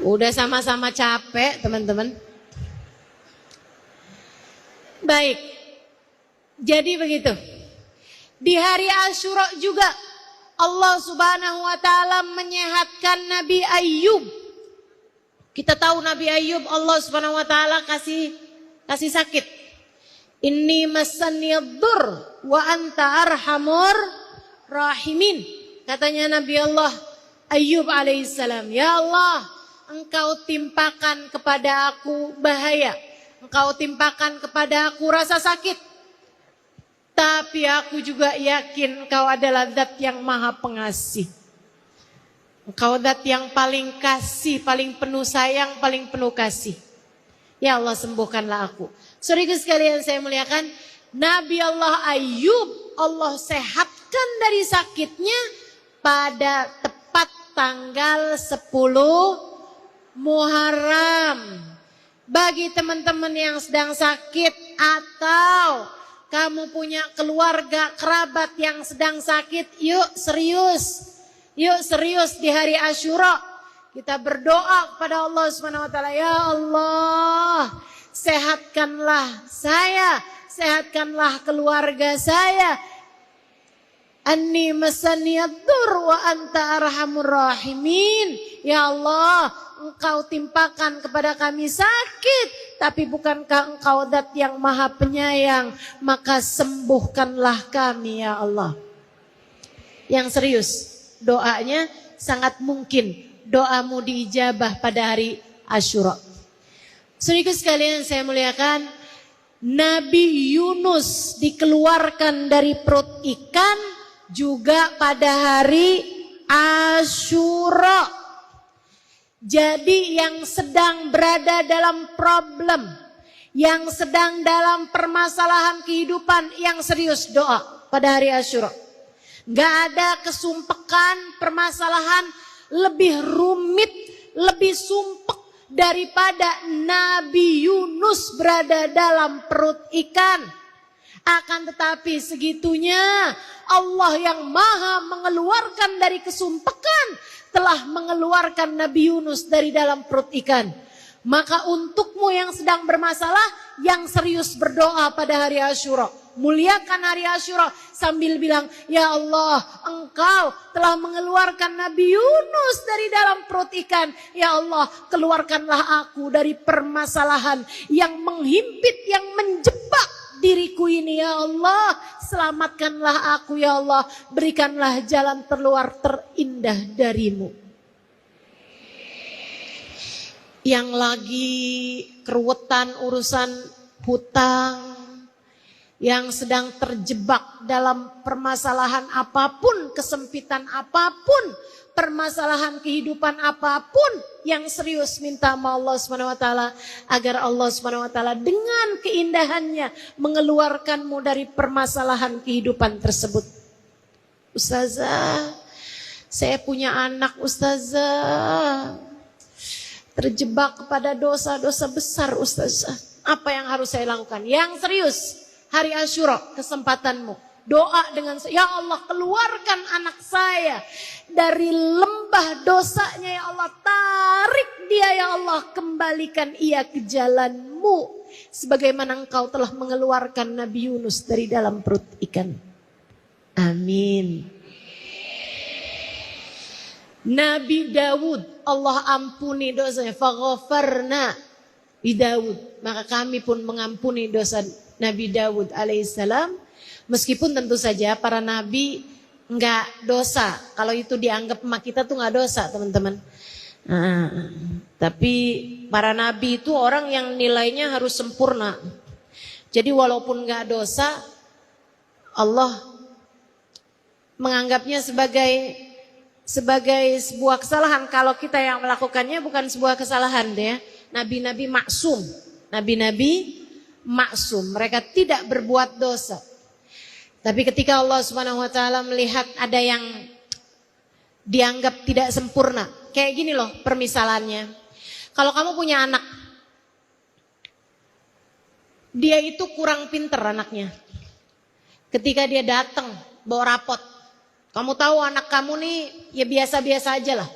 Udah sama-sama capek teman-teman. Baik, jadi begitu. Di hari Asyura juga Allah Subhanahu wa ta'ala menyehatkan Nabi Ayyub. Kita tahu Nabi Ayyub Allah Subhanahu wa ta'ala kasih sakit. Inni masaniyaddur wa anta arhamur rahimin. Katanya Nabi Allah Ayyub alaihissalam, ya Allah, engkau timpakan kepada aku bahaya. Engkau timpakan kepada aku rasa sakit. Tapi aku juga yakin engkau adalah zat yang maha pengasih. Engkau zat yang paling kasih, paling penuh sayang, paling penuh kasih. Ya Allah, sembuhkanlah aku. Saudara sekalian saya muliakan, Nabi Allah Ayyub Allah sehatkan dari sakitnya pada tepat tanggal 10 Muharram. Bagi teman-teman yang sedang sakit atau kamu punya keluarga kerabat yang sedang sakit, yuk serius di hari Asyura kita berdoa kepada Allah Subhanahu wa taala, ya Allah, sehatkanlah saya, sehatkanlah keluarga saya. Anni masaniyaddur wa anta arhamur rahimin. Ya Allah, engkau timpakan kepada kami sakit, tapi bukankah engkau zat yang maha penyayang, maka sembuhkanlah kami ya Allah. Yang serius, doanya sangat mungkin doamu diijabah pada hari Asyura. Saudara sekalian saya muliakan, Nabi Yunus dikeluarkan dari perut ikan juga pada hari Asyura. Jadi yang sedang berada dalam problem, yang sedang dalam permasalahan kehidupan, yang serius doa pada hari Asyura. Gak ada kesumpekan permasalahan lebih rumit, lebih sumpek daripada Nabi Yunus berada dalam perut ikan. Akan tetapi segitunya Allah yang maha mengeluarkan dari kesumpekan telah mengeluarkan Nabi Yunus dari dalam perut ikan. Maka untukmu yang sedang bermasalah, yang serius berdoa pada hari Asyura, muliakan hari Asyura sambil bilang, ya Allah, engkau telah mengeluarkan Nabi Yunus dari dalam perut ikan. Ya Allah, keluarkanlah aku dari permasalahan yang menghimpit, yang menjebak diriku ini ya Allah. Selamatkanlah aku ya Allah, berikanlah jalan terluar terindah darimu. Yang lagi keruwetan urusan hutang, yang sedang terjebak dalam permasalahan apapun, kesempitan apapun, permasalahan kehidupan apapun, yang serius minta sama Allah SWT agar Allah SWT dengan keindahannya mengeluarkanmu dari permasalahan kehidupan tersebut. Ustazah, saya punya anak Ustazah, terjebak kepada dosa-dosa besar Ustazah. Apa yang harus saya lakukan? Yang serius, hari Asyura kesempatanmu. Doa dengan, ya Allah keluarkan anak saya dari lembah dosanya ya Allah. Tarik dia ya Allah, kembalikan ia ke jalanmu. Sebagaimana engkau telah mengeluarkan Nabi Yunus dari dalam perut ikan. Amin. Nabi Dawud, Allah ampuni dosanya. Faghafarna bi Dawud. Maka kami pun mengampuni dosa Nabi Dawud alaihissalam. Meskipun tentu saja para nabi enggak dosa. Kalau itu dianggap emak kita tuh enggak dosa teman-teman. Tapi para nabi itu orang yang nilainya harus sempurna. Jadi walaupun enggak dosa, Allah menganggapnya sebagai sebuah kesalahan. Kalau kita yang melakukannya bukan sebuah kesalahan ya. Nabi-nabi maksum. Nabi-nabi maksum. Mereka tidak berbuat dosa. Tapi ketika Allah Subhanahu wa taala melihat ada yang dianggap tidak sempurna. Kayak gini loh permisalannya. Kalau kamu punya anak, dia itu kurang pinter anaknya. Ketika dia datang bawa rapot, kamu tahu anak kamu nih ya biasa-biasa aja lah.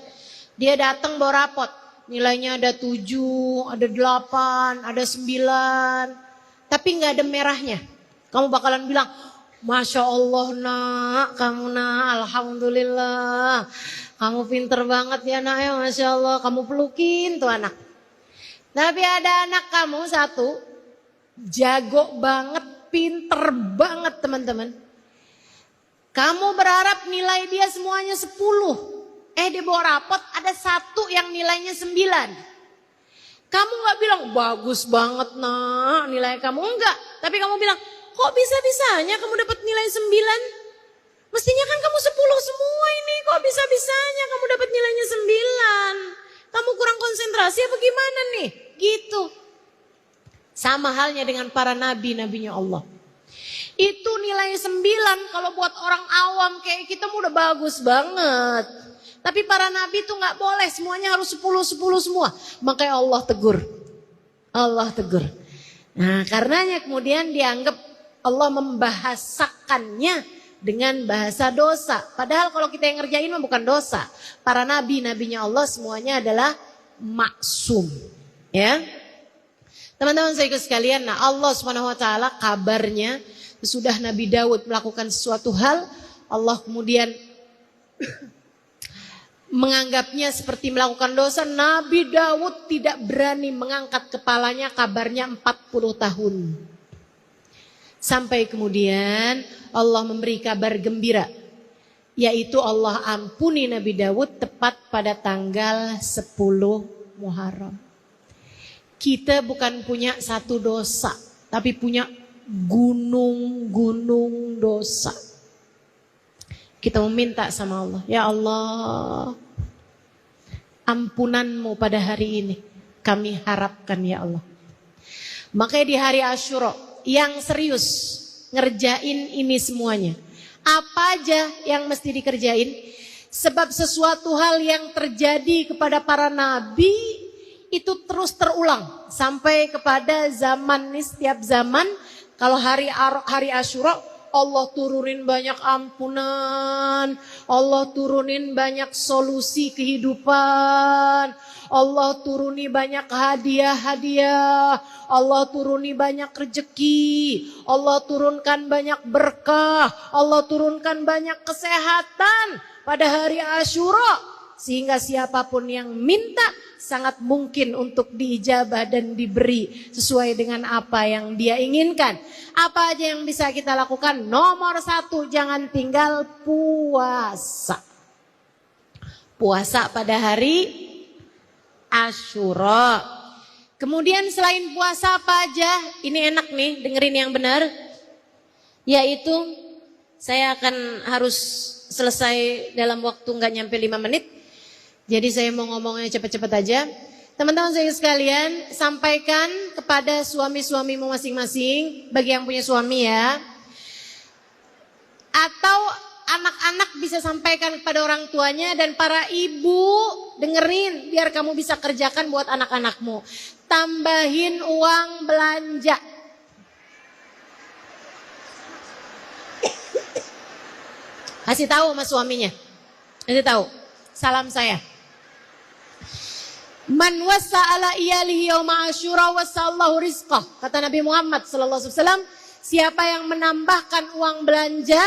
Dia datang bawa rapot, nilainya ada 7, ada 8, ada 9, tapi nggak ada merahnya. Kamu bakalan bilang, Masya Allah nak, kamu nak, Alhamdulillah. Kamu pinter banget ya nak ya, Masya Allah. Kamu pelukin tuh anak. Tapi ada anak kamu satu, jago banget, pinter banget teman-teman. Kamu berharap nilai dia semuanya 10. Dia bawa rapot ada satu yang nilainya 9. Kamu gak bilang, bagus banget nak nilai kamu, enggak. Tapi kamu bilang, kok bisa-bisanya kamu dapat nilai 9? Mestinya kan kamu 10 semua ini, kok bisa-bisanya kamu dapat nilainya 9? Kamu kurang konsentrasi apa gimana nih? Gitu. Sama halnya dengan para nabi-nabinya Allah. Itu nilai 9 kalau buat orang awam kayak kita udah bagus banget. Tapi para nabi itu gak boleh, semuanya harus 10 semua. Makanya Allah tegur. Allah tegur. Nah karenanya kemudian dianggap Allah membahasakannya dengan bahasa dosa. Padahal kalau kita yang ngerjain mah bukan dosa. Para nabi-nabinya Allah semuanya adalah maksum. Ya. Teman-teman saya sekalian, nah Allah SWT kabarnya sesudah Nabi Daud melakukan sesuatu hal, Allah kemudian menganggapnya seperti melakukan dosa. Nabi Daud tidak berani mengangkat kepalanya, kabarnya 40 tahun. Sampai kemudian Allah memberi kabar gembira, yaitu Allah ampuni Nabi Daud tepat pada tanggal 10 Muharram. Kita bukan punya satu dosa, tapi punya gunung-gunung dosa. Kita meminta sama Allah, ya Allah, ampunanmu pada hari ini kami harapkan ya Allah. Makanya di hari Asyura yang serius ngerjain ini semuanya. Apa aja yang mesti dikerjain? Sebab sesuatu hal yang terjadi kepada para nabi itu terus terulang sampai kepada zaman ini. Setiap zaman kalau hari Asyura Allah turunin banyak ampunan, Allah turunin banyak solusi kehidupan, Allah turuni banyak hadiah-hadiah, Allah turuni banyak rezeki, Allah turunkan banyak berkah, Allah turunkan banyak kesehatan pada hari Asyura. Sehingga siapapun yang minta sangat mungkin untuk diijabah dan diberi sesuai dengan apa yang dia inginkan. Apa aja yang bisa kita lakukan? Nomor 1, jangan tinggal puasa. Puasa pada hari Asyura. Kemudian selain puasa apa aja? Ini enak nih, dengerin yang benar. Yaitu saya akan harus selesai dalam waktu nggak nyampe 5 menit. Jadi saya mau ngomongnya cepat-cepat aja. Teman-teman saya sekalian, sampaikan kepada suami-suamimu masing-masing, bagi yang punya suami ya. Atau anak-anak bisa sampaikan kepada orang tuanya, dan para ibu dengerin biar kamu bisa kerjakan buat anak-anakmu. Tambahin uang belanja. Kasih tahu sama suaminya. Kasih tahu. Salam saya. Man wasa'ala iyalihi yawma asyura wasa'allahu rizqah. Kata Nabi Muhammad SAW, siapa yang menambahkan uang belanja,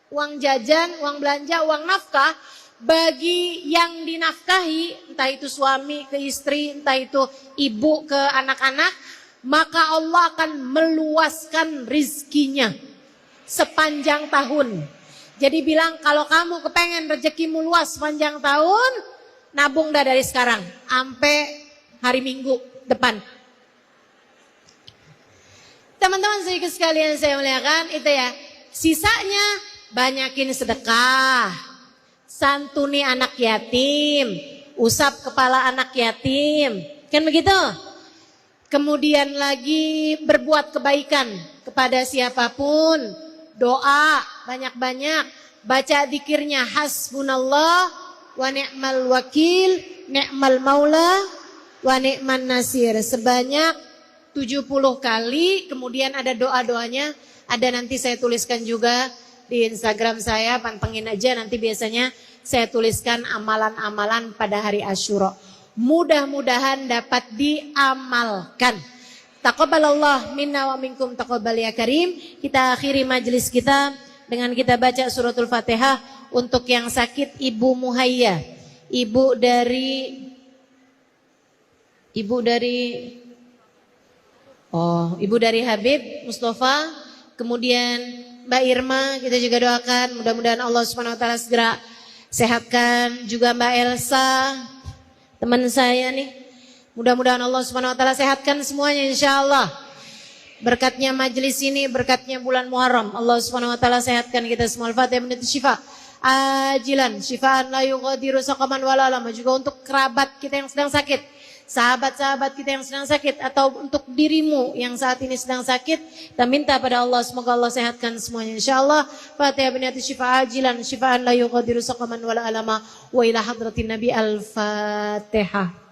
uang jajan, uang belanja, uang nafkah bagi yang dinafkahi, entah itu suami ke istri, entah itu ibu ke anak-anak, maka Allah akan meluaskan rizkinya sepanjang tahun. Jadi bilang kalau kamu kepengen rezekimu luas sepanjang tahun, nabung dah dari sekarang sampai hari Minggu depan. Teman-teman sekalian saya muliakan, itu ya. Sisanya banyakin sedekah, santuni anak yatim, usap kepala anak yatim, kan begitu? Kemudian lagi berbuat kebaikan kepada siapapun, doa banyak-banyak, baca zikirnya hasbunallah wa ni'mal wakil, ni'mal maula wa ni'man nasir sebanyak 70 kali. Kemudian ada doa-doanya, ada nanti saya tuliskan juga di Instagram saya, pantengin aja, nanti biasanya saya tuliskan amalan-amalan pada hari Asyura. Mudah-mudahan dapat diamalkan. Taqabbalallah minna wa minkum taqabbal ya karim. Kita akhiri majelis kita dengan kita baca suratul Fatihah untuk yang sakit Ibu Muhayya. Ibu dari Habib Mustafa, kemudian Mbak Irma kita juga doakan mudah-mudahan Allah Subhanahu wa taala segera sehatkan, juga Mbak Elsa teman saya nih, mudah-mudahan Allah Subhanahu wa taala sehatkan semuanya insyaallah. Berkatnya majelis ini, berkatnya bulan Muharram, Allah Subhanahu wa taala sehatkan kita semua. Al-Fatihah min syifa ajilan syifaan la yughadiru saqaman wala alama, juga untuk kerabat kita yang sedang sakit, sahabat-sahabat kita yang sedang sakit, atau untuk dirimu yang saat ini sedang sakit, kita minta pada Allah semoga Allah sehatkan semuanya insyaallah. Fatihah bin syifa ajilan syifaan la yughadiru saqaman wala alama wa ila hadratin nabi. Al-Fatihah.